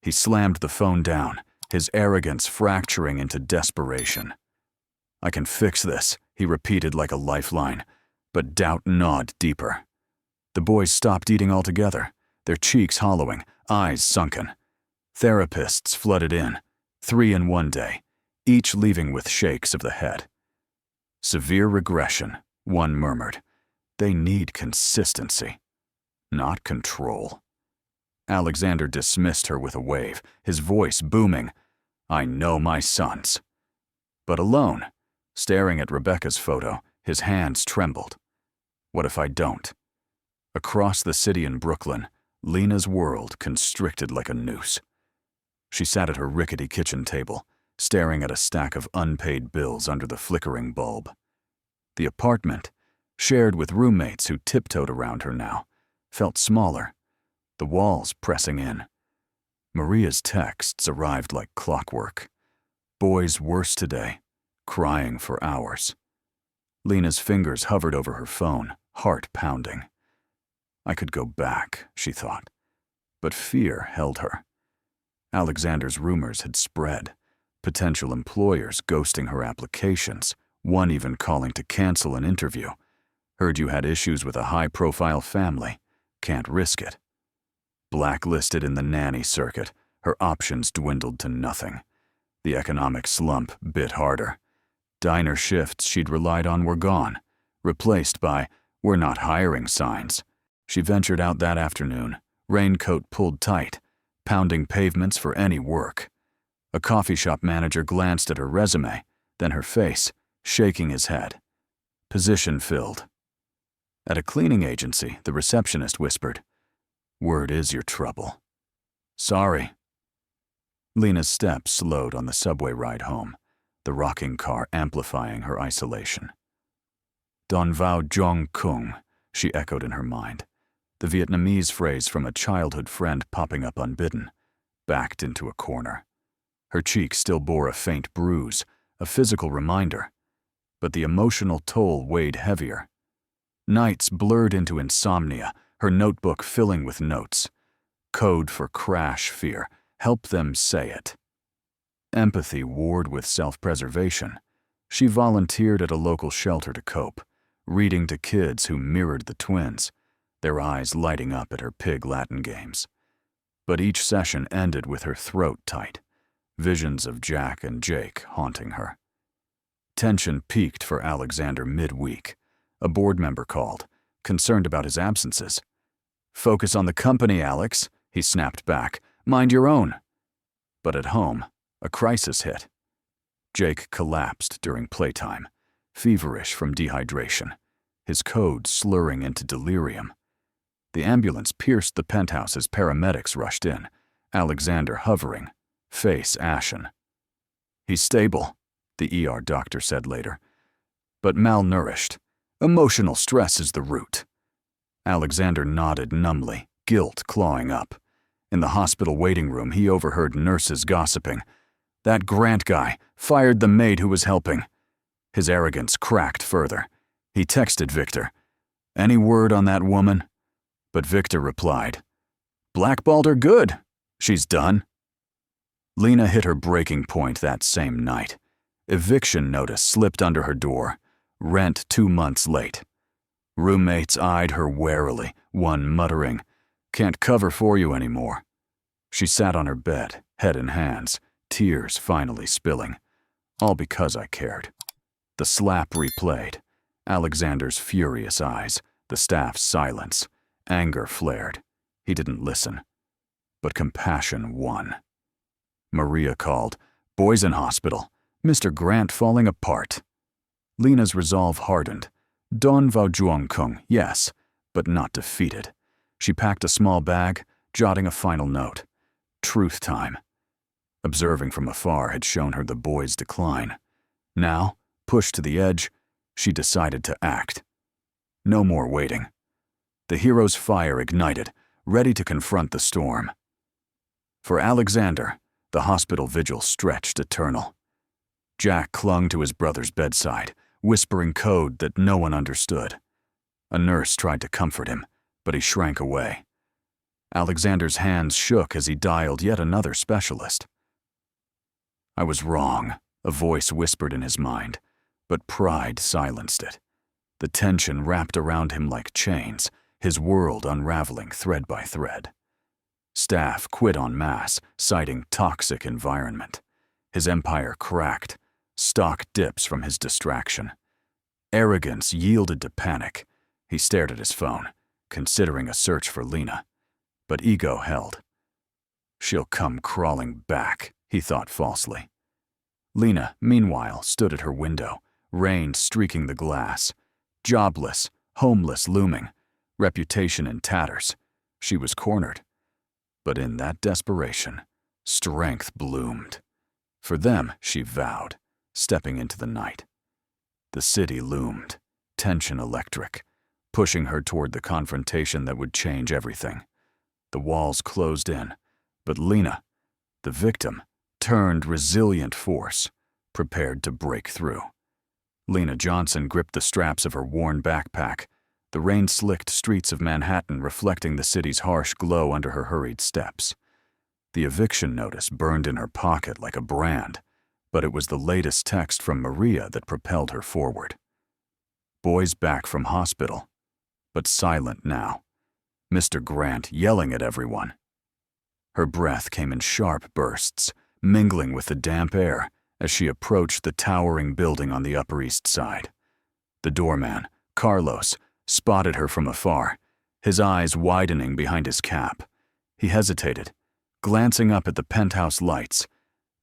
He slammed the phone down, his arrogance fracturing into desperation. "I can fix this," he repeated like a lifeline, but doubt gnawed deeper. The boys stopped eating altogether, their cheeks hollowing, eyes sunken. Therapists flooded in, 3 in one day, each leaving with shakes of the head. "Severe regression," one murmured. "They need consistency, not control." Alexander dismissed her with a wave, his voice booming. "I know my sons." But alone, staring at Rebecca's photo, his hands trembled. What if I don't? Across the city in Brooklyn, Lena's world constricted like a noose. She sat at her rickety kitchen table, staring at a stack of unpaid bills under the flickering bulb. The apartment, shared with roommates who tiptoed around her now, felt smaller, the walls pressing in. Maria's texts arrived like clockwork. Boys worse today, crying for hours. Lena's fingers hovered over her phone, heart pounding. I could go back, she thought, but fear held her. Alexander's rumors had spread, potential employers ghosting her applications, one even calling to cancel an interview. Heard you had issues with a high-profile family. Can't risk it. Blacklisted in the nanny circuit, her options dwindled to nothing. The economic slump bit harder. Diner shifts she'd relied on were gone, replaced by "we're not hiring" signs. She ventured out that afternoon, raincoat pulled tight, pounding pavements for any work. A coffee shop manager glanced at her resume, then her face, shaking his head. Position filled. At a cleaning agency, the receptionist whispered, "Word is you're trouble." "Sorry." Lena's steps slowed on the subway ride home, the rocking car amplifying her isolation. "Don Vao Jong Kung," she echoed in her mind, the Vietnamese phrase from a childhood friend popping up unbidden, backed into a corner. Her cheek still bore a faint bruise, a physical reminder, but the emotional toll weighed heavier. Nights blurred into insomnia, her notebook filling with notes. Code for crash fear. Help them say it. Empathy warred with self-preservation. She volunteered at a local shelter to cope, reading to kids who mirrored the twins, their eyes lighting up at her pig Latin games. But each session ended with her throat tight, visions of Jack and Jake haunting her. Tension peaked for Alexander midweek. A board member called, concerned about his absences. "Focus on the company, Alex," he snapped back. "Mind your own." But at home, a crisis hit. Jake collapsed during playtime, feverish from dehydration, his code slurring into delirium. The ambulance pierced the penthouse as paramedics rushed in, Alexander hovering, face ashen. "He's stable," the ER doctor said later, "but malnourished. Emotional stress is the root." Alexander nodded numbly, guilt clawing up. In the hospital waiting room, he overheard nurses gossiping. "That Grant guy fired the maid who was helping." His arrogance cracked further. He texted Victor, "Any word on that woman?" But Victor replied, "Blackballed her good. She's done." Lena hit her breaking point that same night. Eviction notice slipped under her door. Rent 2 months late. Roommates eyed her warily, one muttering, "Can't cover for you anymore." She sat on her bed, head in hands, tears finally spilling. All because I cared. The slap replayed. Alexander's furious eyes, the staff's silence. Anger flared. He didn't listen. But compassion won. Maria called, "Boys in hospital. Mr. Grant falling apart." Lena's resolve hardened. Don Vao Juong Kung, yes, but not defeated. She packed a small bag, jotting a final note. Truth time. Observing from afar had shown her the boy's decline. Now, pushed to the edge, she decided to act. No more waiting. The hero's fire ignited, ready to confront the storm. For Alexander, the hospital vigil stretched eternal. Jack clung to his brother's bedside, whispering code that no one understood. A nurse tried to comfort him, but he shrank away. Alexander's hands shook as he dialed yet another specialist. "I was wrong," a voice whispered in his mind, but pride silenced it. The tension wrapped around him like chains, his world unraveling thread by thread. Staff quit en masse, citing toxic environment. His empire cracked. Stock dips from his distraction. Arrogance yielded to panic. He stared at his phone, considering a search for Lena. But ego held. "She'll come crawling back," he thought falsely. Lena, meanwhile, stood at her window, rain streaking the glass. Jobless, homeless looming, reputation in tatters. She was cornered. But in that desperation, strength bloomed. For them, she vowed, stepping into the night. The city loomed, tension electric, pushing her toward the confrontation that would change everything. The walls closed in, but Lena, the victim, turned resilient force, prepared to break through. Lena Johnson gripped the straps of her worn backpack, the rain-slicked streets of Manhattan reflecting the city's harsh glow under her hurried steps. The eviction notice burned in her pocket like a brand, but it was the latest text from Maria that propelled her forward. Boys back from hospital, but silent now. Mr. Grant yelling at everyone. Her breath came in sharp bursts, mingling with the damp air as she approached the towering building on the Upper East Side. The doorman, Carlos, spotted her from afar, his eyes widening behind his cap. He hesitated, glancing up at the penthouse lights,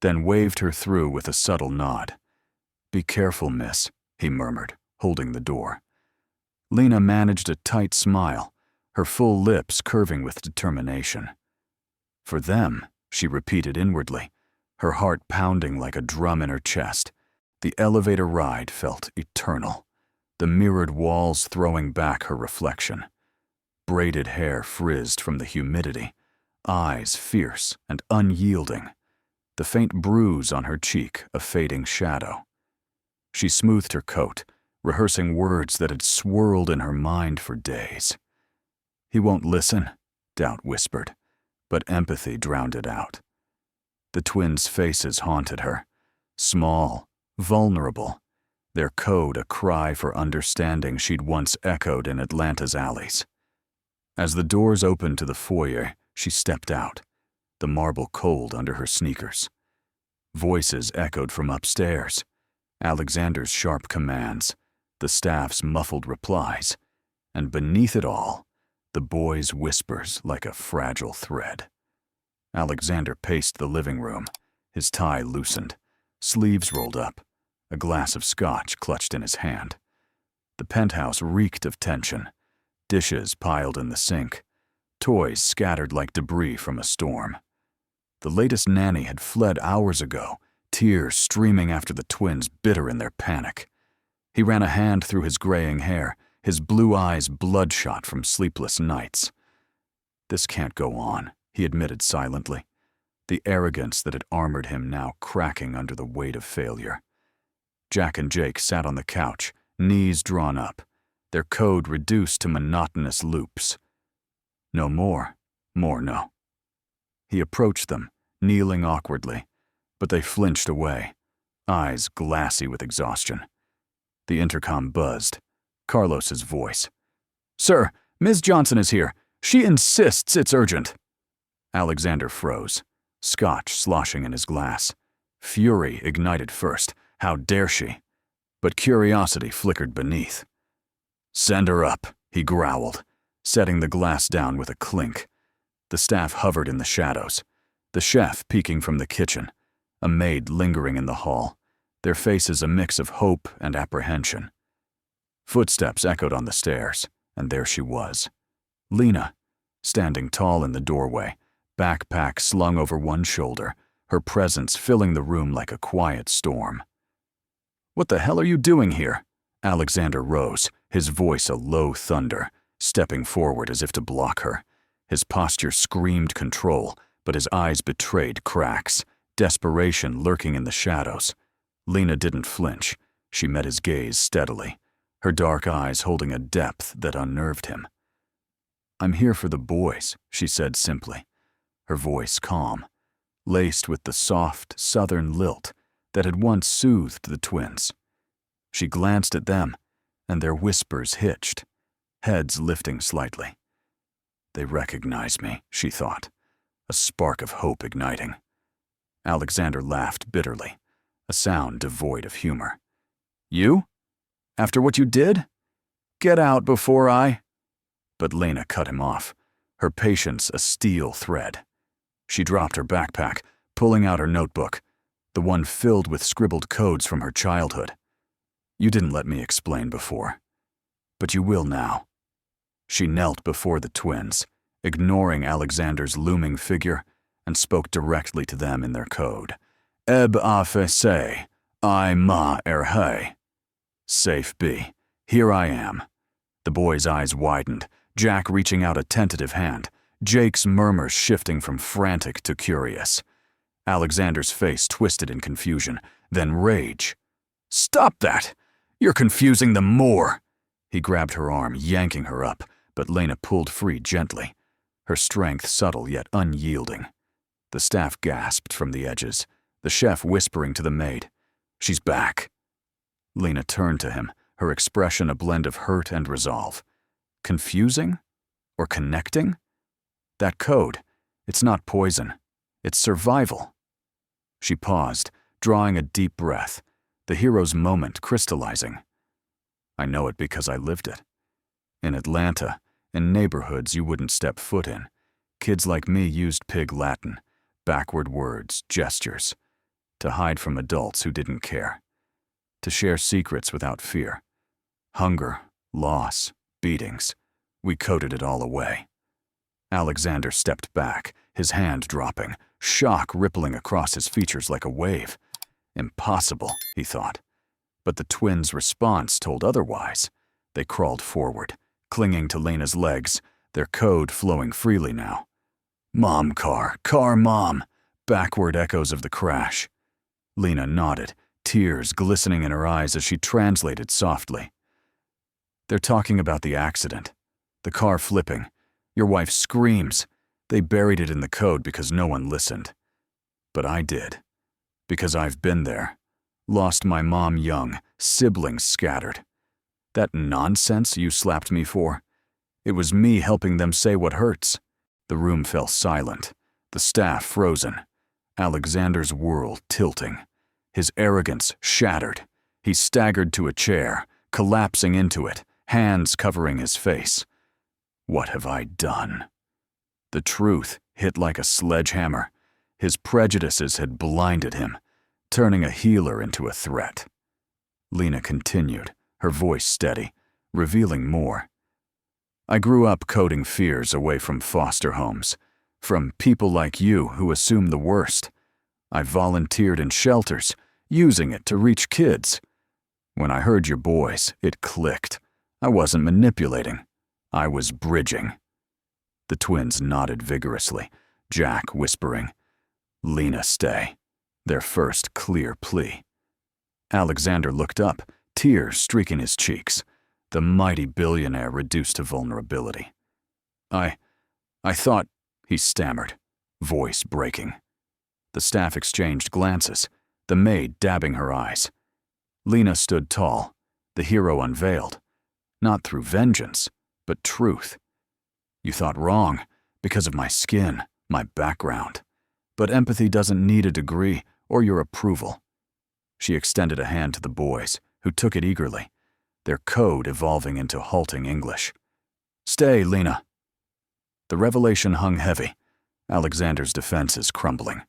then waved her through with a subtle nod. "Be careful, miss," he murmured, holding the door. Lena managed a tight smile, her full lips curving with determination. "For them," she repeated inwardly, her heart pounding like a drum in her chest. The elevator ride felt eternal, the mirrored walls throwing back her reflection. Braided hair frizzed from the humidity, eyes fierce and unyielding, the faint bruise on her cheek a fading shadow. She smoothed her coat, rehearsing words that had swirled in her mind for days. "He won't listen," doubt whispered, but empathy drowned it out. The twins' faces haunted her, small, vulnerable, their code a cry for understanding she'd once echoed in Atlanta's alleys. As the doors opened to the foyer, she stepped out, the marble cold under her sneakers. Voices echoed from upstairs, Alexander's sharp commands, the staff's muffled replies, and beneath it all, the boys' whispers like a fragile thread. Alexander paced the living room, his tie loosened, sleeves rolled up, a glass of scotch clutched in his hand. The penthouse reeked of tension, dishes piled in the sink, toys scattered like debris from a storm. The latest nanny had fled hours ago, tears streaming after the twins, bitter in their panic. He ran a hand through his graying hair, his blue eyes bloodshot from sleepless nights. "This can't go on," he admitted silently, the arrogance that had armored him now cracking under the weight of failure. Jack and Jake sat on the couch, knees drawn up, their code reduced to monotonous loops. No more, no. He approached them, kneeling awkwardly, but they flinched away, eyes glassy with exhaustion. The intercom buzzed, Carlos's voice. "Sir, Ms. Johnson is here. She insists it's urgent." Alexander froze, scotch sloshing in his glass. Fury ignited first. How dare she? But curiosity flickered beneath. "Send her up," he growled, setting the glass down with a clink. The staff hovered in the shadows, the chef peeking from the kitchen, a maid lingering in the hall, their faces a mix of hope and apprehension. Footsteps echoed on the stairs, and there she was. Lena, standing tall in the doorway, backpack slung over one shoulder, her presence filling the room like a quiet storm. "What the hell are you doing here?" Alexander rose, his voice a low thunder, stepping forward as if to block her. His posture screamed control, but his eyes betrayed cracks, desperation lurking in the shadows. Lena didn't flinch. She met his gaze steadily, her dark eyes holding a depth that unnerved him. "I'm here for the boys," she said simply, her voice calm, laced with the soft, southern lilt that had once soothed the twins. She glanced at them, and their whispers hitched, heads lifting slightly. They recognize me, she thought, a spark of hope igniting. Alexander laughed bitterly, a sound devoid of humor. "You? After what you did? Get out before I—" But Lena cut him off, her patience a steel thread. She dropped her backpack, pulling out her notebook, the one filled with scribbled codes from her childhood. "You didn't let me explain before, but you will now." She knelt before the twins, ignoring Alexander's looming figure, and spoke directly to them in their code, Eb afe say, I ma hey. Safe be. Here I am. The boy's eyes widened, Jack reaching out a tentative hand, Jake's murmurs shifting from frantic to curious. Alexander's face twisted in confusion, then rage. Stop that! You're confusing them more! He grabbed her arm, yanking her up, but Lena pulled free gently, her strength subtle yet unyielding. The staff gasped from the edges, the chef whispering to the maid, She's back. Lena turned to him, her expression a blend of hurt and resolve. Confusing? Or connecting? That code, it's not poison, it's survival. She paused, drawing a deep breath, the hero's moment crystallizing. I know it because I lived it. In Atlanta, in neighborhoods you wouldn't step foot in, kids like me used pig Latin, backward words, gestures, to hide from adults who didn't care, to share secrets without fear. Hunger, loss, beatings, we coded it all away. Alexander stepped back, his hand dropping, shock rippling across his features like a wave. Impossible, he thought. But the twins' response told otherwise. They crawled forward, clinging to Lena's legs, their code flowing freely now. Mom car, mom, backward echoes of the crash. Lena nodded, tears glistening in her eyes as she translated softly. They're talking about the accident. The car flipping. Your wife screams. They buried it in the code because no one listened. But I did. Because I've been there. Lost my mom young, siblings scattered. That nonsense you slapped me for? It was me helping them say what hurts. The room fell silent, the staff frozen, Alexander's world tilting, his arrogance shattered. He staggered to a chair, collapsing into it, hands covering his face. What have I done? The truth hit like a sledgehammer. His prejudices had blinded him, turning a healer into a threat. Lena continued, her voice steady, revealing more. I grew up coding fears away from foster homes, from people like you who assume the worst. I volunteered in shelters, using it to reach kids. When I heard your boys, it clicked. I wasn't manipulating. I was bridging. The twins nodded vigorously, Jack whispering, Lena, stay. Their first clear plea. Alexander looked up, tears streaking his cheeks, the mighty billionaire reduced to vulnerability. I thought, he stammered, voice breaking. The staff exchanged glances, the maid dabbing her eyes. Lena stood tall, the hero unveiled, not through vengeance, but truth. You thought wrong, because of my skin, my background. But empathy doesn't need a degree or your approval. She extended a hand to the boys, who took it eagerly, their code evolving into halting English. Stay, Lena. The revelation hung heavy, Alexander's defenses crumbling.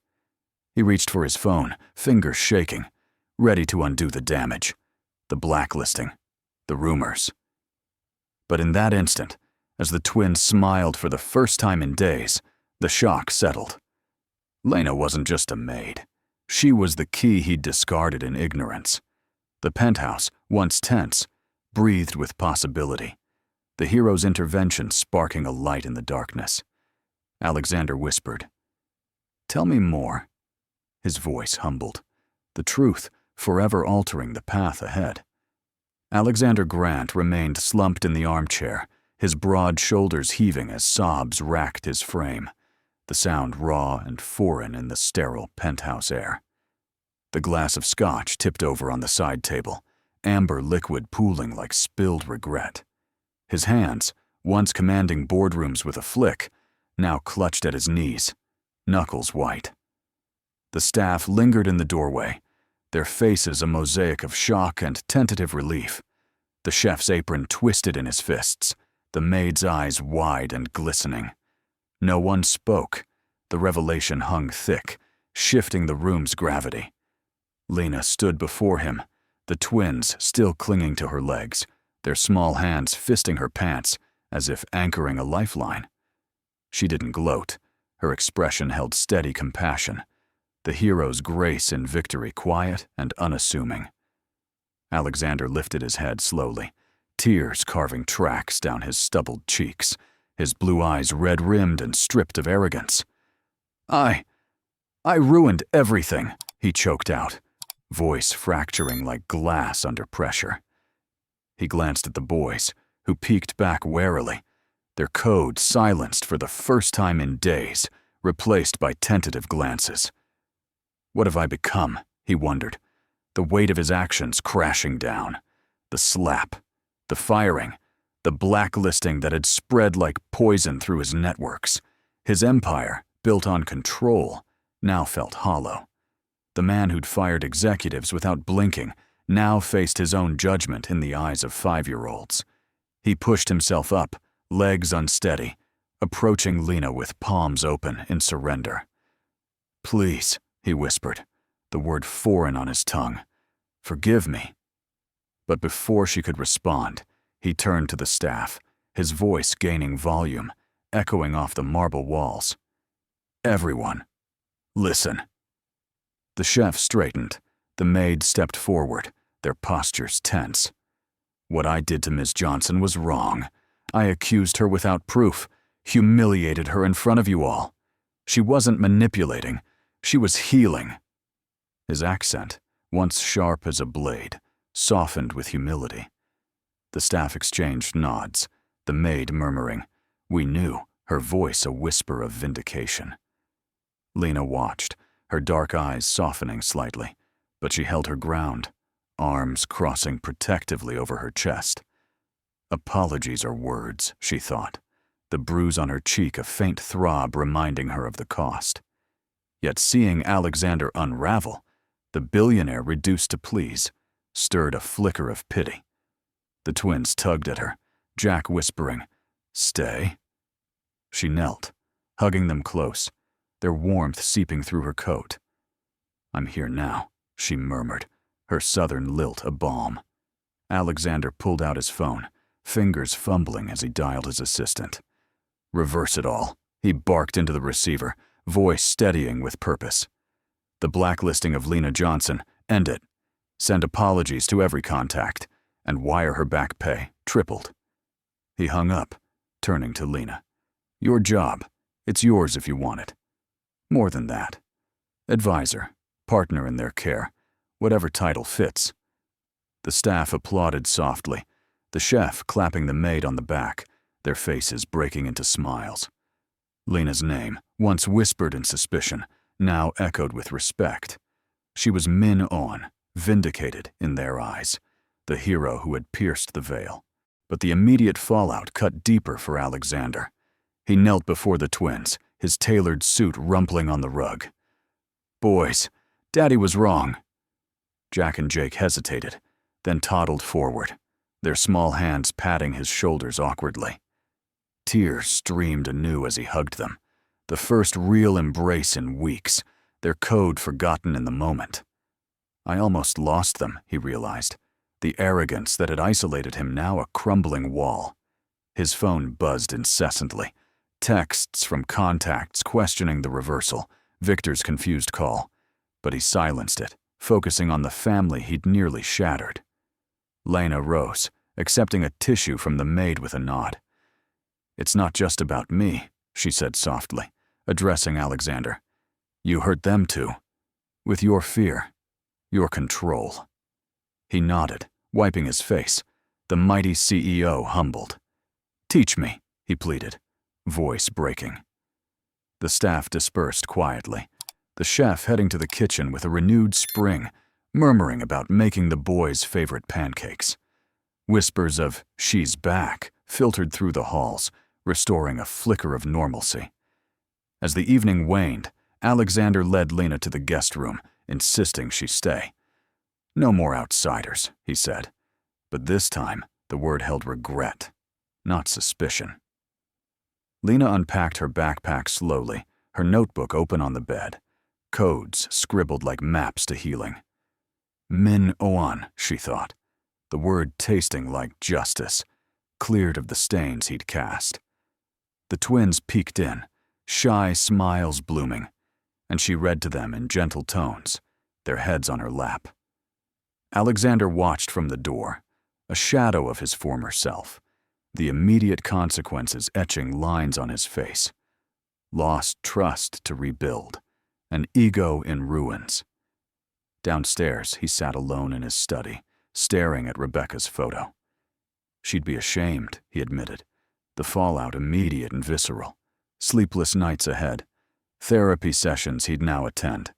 He reached for his phone, fingers shaking, ready to undo the damage, the blacklisting, the rumors. But in that instant, as the twins smiled for the first time in days, the shock settled. Lena wasn't just a maid. She was the key he'd discarded in ignorance. The penthouse, once tense, breathed with possibility, the hero's intervention sparking a light in the darkness. Alexander whispered, Tell me more. His voice humbled, the truth forever altering the path ahead. Alexander Grant remained slumped in the armchair, his broad shoulders heaving as sobs racked his frame, the sound raw and foreign in the sterile penthouse air. The glass of scotch tipped over on the side table, amber liquid pooling like spilled regret. His hands, once commanding boardrooms with a flick, now clutched at his knees, knuckles white. The staff lingered in the doorway, their faces a mosaic of shock and tentative relief. The chef's apron twisted in his fists, the maid's eyes wide and glistening. No one spoke. The revelation hung thick, shifting the room's gravity. Lena stood before him, the twins still clinging to her legs, their small hands fisting her pants as if anchoring a lifeline. She didn't gloat. Her expression held steady compassion. the hero's grace in victory quiet and unassuming. Alexander lifted his head slowly, tears carving tracks down his stubbled cheeks, his blue eyes red-rimmed and stripped of arrogance. I ruined everything, he choked out, voice fracturing like glass under pressure. He glanced at the boys, who peeked back warily, their code silenced for the first time in days, replaced by tentative glances. What have I become? He wondered, the weight of his actions crashing down. The slap, the firing, the blacklisting that had spread like poison through his networks. His empire, built on control, now felt hollow. The man who'd fired executives without blinking now faced his own judgment in the eyes of 5-year-olds. He pushed himself up, legs unsteady, approaching Lena with palms open in surrender. "Please," he whispered, the word foreign on his tongue. "Forgive me." But before she could respond, he turned to the staff, his voice gaining volume, echoing off the marble walls. "Everyone, listen." The chef straightened. The maid stepped forward, their postures tense. "What I did to Miss Johnson was wrong. I accused her without proof, humiliated her in front of you all. She wasn't manipulating, she was healing." His accent, once sharp as a blade, softened with humility. The staff exchanged nods, the maid murmuring, "We knew," her voice a whisper of vindication. Lena watched, her dark eyes softening slightly, but she held her ground, arms crossing protectively over her chest. Apologies are words, she thought, the bruise on her cheek a faint throb reminding her of the cost. Yet seeing Alexander unravel, the billionaire reduced to please, stirred a flicker of pity. The twins tugged at her, Jack whispering, "Stay." She knelt, hugging them close, their warmth seeping through her coat. "I'm here now," she murmured, her southern lilt a balm. Alexander pulled out his phone, fingers fumbling as he dialed his assistant. "Reverse it all," he barked into the receiver, voice steadying with purpose. "The blacklisting of Lena Johnson, end it. Send apologies to every contact, and wire her back pay, tripled." He hung up, turning to Lena. "Your job. It's yours if you want it. More than that. Advisor, partner in their care, whatever title fits." The staff applauded softly, the chef clapping the maid on the back, their faces breaking into smiles. Lena's name, once whispered in suspicion, now echoed with respect. She was Min On, vindicated in their eyes, the hero who had pierced the veil. But the immediate fallout cut deeper for Alexander. He knelt before the twins, his tailored suit rumpling on the rug. "Boys, Daddy was wrong." Jack and Jake hesitated, then toddled forward, their small hands patting his shoulders awkwardly. Tears streamed anew as he hugged them, the first real embrace in weeks, their code forgotten in the moment. I almost lost them, he realized, the arrogance that had isolated him now a crumbling wall. His phone buzzed incessantly, texts from contacts questioning the reversal, Victor's confused call, but he silenced it, focusing on the family he'd nearly shattered. Lena rose, accepting a tissue from the maid with a nod. "It's not just about me," she said softly, addressing Alexander. "You hurt them too. With your fear, your control." He nodded, wiping his face, the mighty CEO humbled. "Teach me," he pleaded, voice breaking. The staff dispersed quietly, the chef heading to the kitchen with a renewed spring, murmuring about making the boys' favorite pancakes. Whispers of "she's back" filtered through the halls, restoring a flicker of normalcy. As the evening waned, Alexander led Lena to the guest room, insisting she stay. "No more outsiders," he said, but this time the word held regret, not suspicion. Lena unpacked her backpack slowly, her notebook open on the bed, codes scribbled like maps to healing. Min Oan, she thought, the word tasting like justice, cleared of the stains he'd cast. The twins peeked in, shy smiles blooming. and she read to them in gentle tones, their heads on her lap. Alexander watched from the door, a shadow of his former self, the immediate consequences etching lines on his face. Lost trust to rebuild, an ego in ruins. Downstairs, he sat alone in his study, staring at Rebecca's photo. She'd be ashamed, he admitted, the fallout immediate and visceral. Sleepless nights ahead, therapy sessions he'd now attend,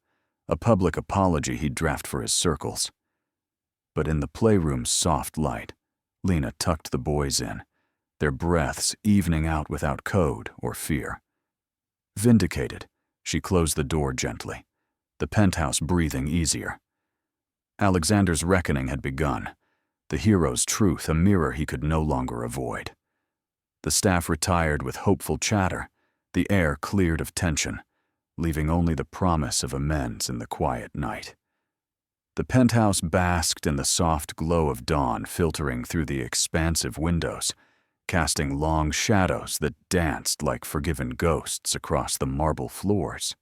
a public apology he'd draft for his circles. But in the playroom's soft light, Lena tucked the boys in, their breaths evening out without code or fear. Vindicated, she closed the door gently, the penthouse breathing easier. Alexander's reckoning had begun, the hero's truth a mirror he could no longer avoid. The staff retired with hopeful chatter, the air cleared of tension, leaving only the promise of amends in the quiet night. The penthouse basked in the soft glow of dawn filtering through the expansive windows, casting long shadows that danced like forgiven ghosts across the marble floors.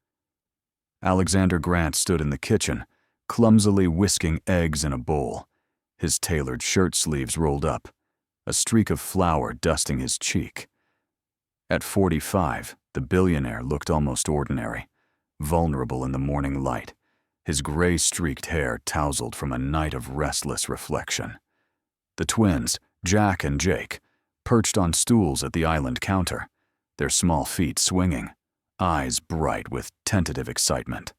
Alexander Grant stood in the kitchen, clumsily whisking eggs in a bowl, his tailored shirt sleeves rolled up, a streak of flour dusting his cheek. At 45, the billionaire looked almost ordinary, vulnerable in the morning light, his gray-streaked hair tousled from a night of restless reflection. The twins, Jack and Jake, perched on stools at the island counter, their small feet swinging, eyes bright with tentative excitement.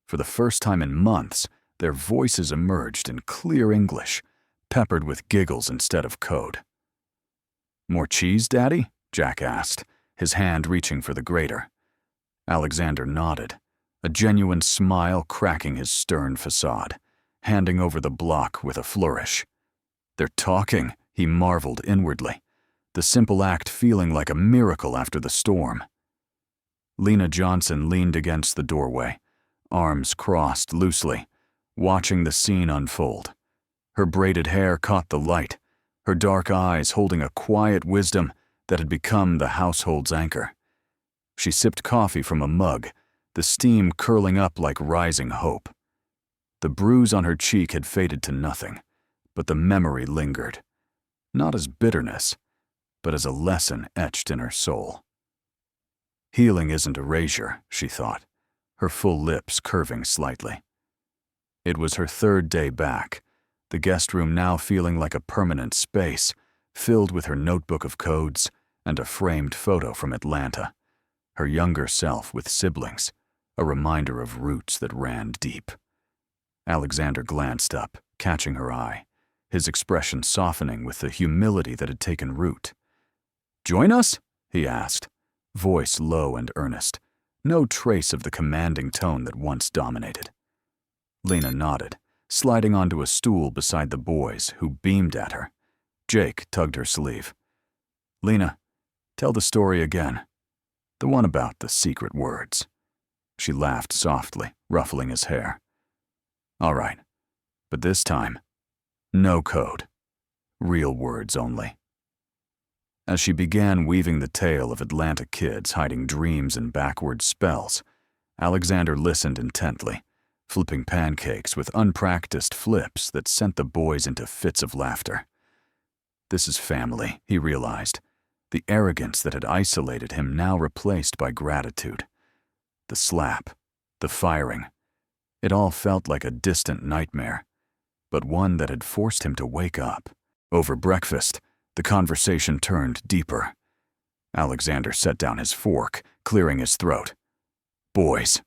For the first time in months, their voices emerged in clear English, peppered with giggles instead of code. "More cheese, Daddy?" Jack asked, his hand reaching for the grater. Alexander nodded, a genuine smile cracking his stern facade, handing over the block with a flourish. "They're talking," he marveled inwardly, the simple act feeling like a miracle after the storm. Lena Johnson leaned against the doorway, arms crossed loosely, watching the scene unfold. Her braided hair caught the light, her dark eyes holding a quiet wisdom that had become the household's anchor. She sipped coffee from a mug, the steam curling up like rising hope. The bruise on her cheek had faded to nothing, but the memory lingered, not as bitterness, but as a lesson etched in her soul. Healing isn't erasure, she thought, her full lips curving slightly. It was her third day back, the guest room now feeling like a permanent space, filled with her notebook of codes and a framed photo from Atlanta, her younger self with siblings, a reminder of roots that ran deep. Alexander glanced up, catching her eye, his expression softening with the humility that had taken root. "Join us?" he asked, voice low and earnest, no trace of the commanding tone that once dominated. Lena nodded, sliding onto a stool beside the boys, who beamed at her. Jake tugged her sleeve. "Lena, tell the story again. The one about the secret words." She laughed softly, ruffling his hair. "All right, but this time, no code. Real words only." As she began weaving the tale of Atlanta kids hiding dreams in backward spells, Alexander listened intently, flipping pancakes with unpracticed flips that sent the boys into fits of laughter. This is family, he realized, the arrogance that had isolated him now replaced by gratitude. The slap, the firing, it all felt like a distant nightmare, but one that had forced him to wake up. Over breakfast, the conversation turned deeper. Alexander set down his fork, clearing his throat. "Boys."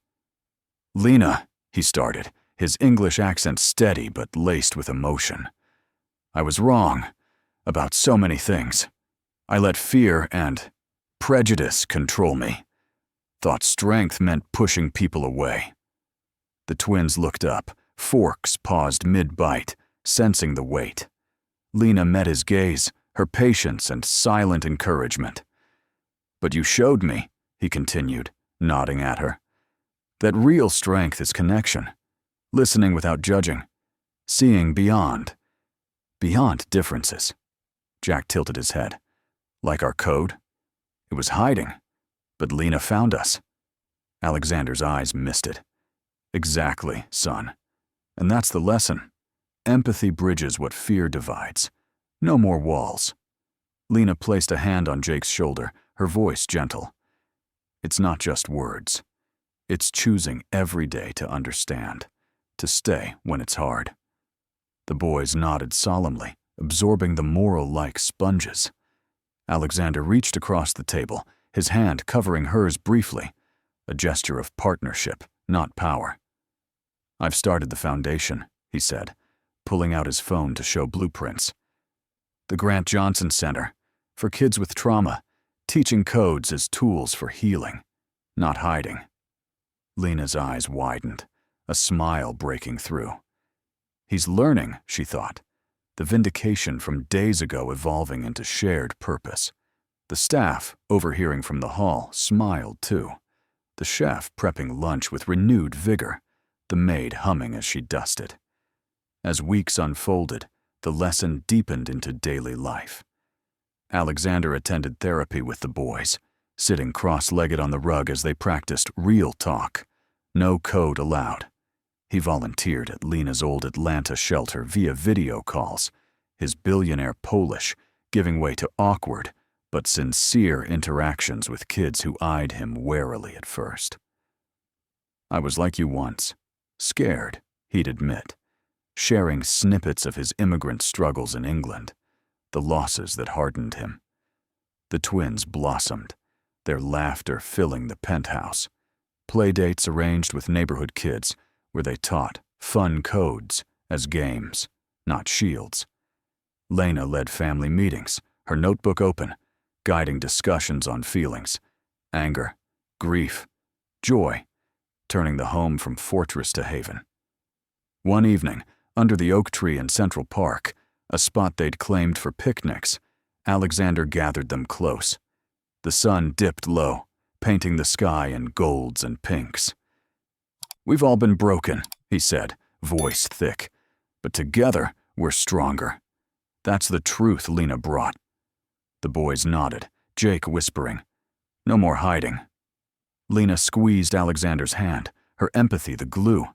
"Lena," he started, his English accent steady but laced with emotion. "I was wrong about so many things. I let fear and prejudice control me. Thought strength meant pushing people away." The twins looked up, forks paused mid-bite, sensing the weight. Lena met his gaze, her patience and silent encouragement. "But you showed me," he continued, nodding at her, "that real strength is connection, listening without judging, seeing beyond differences." Jack tilted his head. "Like our code? It was hiding, but Lena found us." Alexander's eyes misted. Exactly, son. And that's the lesson. Empathy bridges what fear divides. No more walls. Lena placed a hand on Jake's shoulder, her voice gentle. It's not just words. It's choosing every day to understand, to stay when it's hard. The boys nodded solemnly, absorbing the moral like sponges. Alexander reached across the table, his hand covering hers briefly, a gesture of partnership, not power. I've started the foundation, he said, pulling out his phone to show blueprints. The Grant Johnson Center, for kids with trauma, teaching codes as tools for healing, not hiding. Lena's eyes widened, a smile breaking through. He's learning, she thought, the vindication from days ago evolving into shared purpose. The staff, overhearing from the hall, smiled too. The chef prepping lunch with renewed vigor, the maid humming as she dusted. As weeks unfolded, the lesson deepened into daily life. Alexander attended therapy with the boys, sitting cross-legged on the rug as they practiced real talk. No code allowed. He volunteered at Lena's old Atlanta shelter via video calls, his billionaire Polish giving way to awkward but sincere interactions with kids who eyed him warily at first. I was like you once, scared, he'd admit, sharing snippets of his immigrant struggles in England, the losses that hardened him. The twins blossomed, their laughter filling the penthouse, playdates arranged with neighborhood kids where they taught fun codes as games, not shields. Lena led family meetings, her notebook open, guiding discussions on feelings, anger, grief, joy, turning the home from fortress to haven. One evening, under the oak tree in Central Park, a spot they'd claimed for picnics, Alexander gathered them close. The sun dipped low, painting the sky in golds and pinks. We've all been broken, he said, voice thick, but together we're stronger. That's the truth Lena brought. The boys nodded, Jake whispering, no more hiding. Lena squeezed Alexander's hand, her empathy the glue.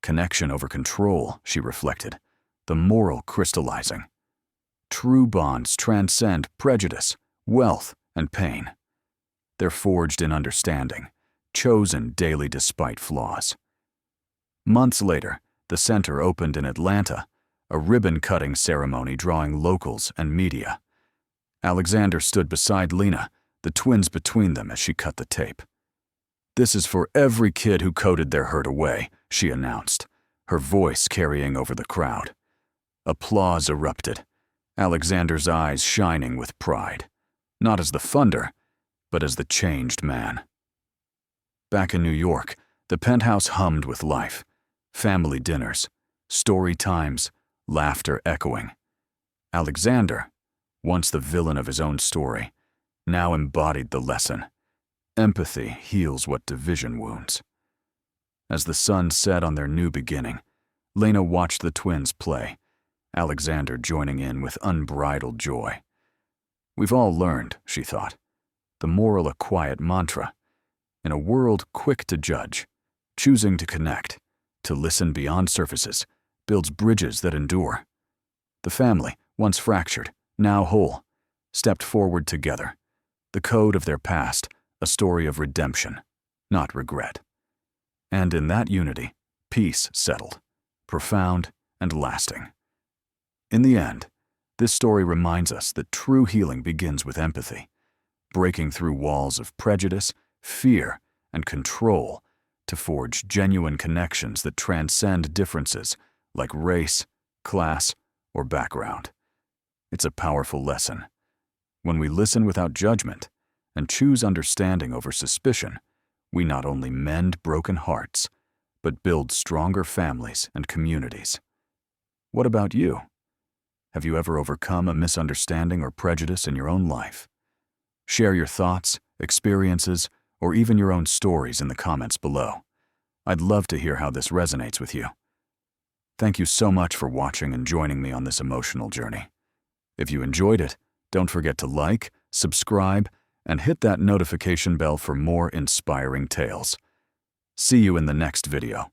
Connection over control, she reflected, the moral crystallizing. True bonds transcend prejudice, wealth, and pain. They're forged in understanding, chosen daily despite flaws. Months later, the center opened in Atlanta, a ribbon-cutting ceremony drawing locals and media. Alexander stood beside Lena, the twins between them as she cut the tape. This is for every kid who coded their hurt away, she announced, her voice carrying over the crowd. Applause erupted, Alexander's eyes shining with pride, not as the funder, but as the changed man. Back in New York, the penthouse hummed with life, family dinners, story times, laughter echoing. Alexander, once the villain of his own story, now embodied the lesson. Empathy heals what division wounds. As the sun set on their new beginning, Lena watched the twins play, Alexander joining in with unbridled joy. We've all learned, she thought, the moral a quiet mantra. In a world quick to judge, choosing to connect, to listen beyond surfaces, builds bridges that endure. The family, once fractured, now whole, stepped forward together. The code of their past, a story of redemption, not regret. And in that unity, peace settled, profound and lasting. In the end, this story reminds us that true healing begins with empathy, breaking through walls of prejudice, fear, and control to forge genuine connections that transcend differences like race, class, or background. It's a powerful lesson. When we listen without judgment and choose understanding over suspicion, we not only mend broken hearts, but build stronger families and communities. What about you? Have you ever overcome a misunderstanding or prejudice in your own life? Share your thoughts, experiences, or even your own stories in the comments below. I'd love to hear how this resonates with you. Thank you so much for watching and joining me on this emotional journey. If you enjoyed it, don't forget to like, subscribe, and hit that notification bell for more inspiring tales. See you in the next video.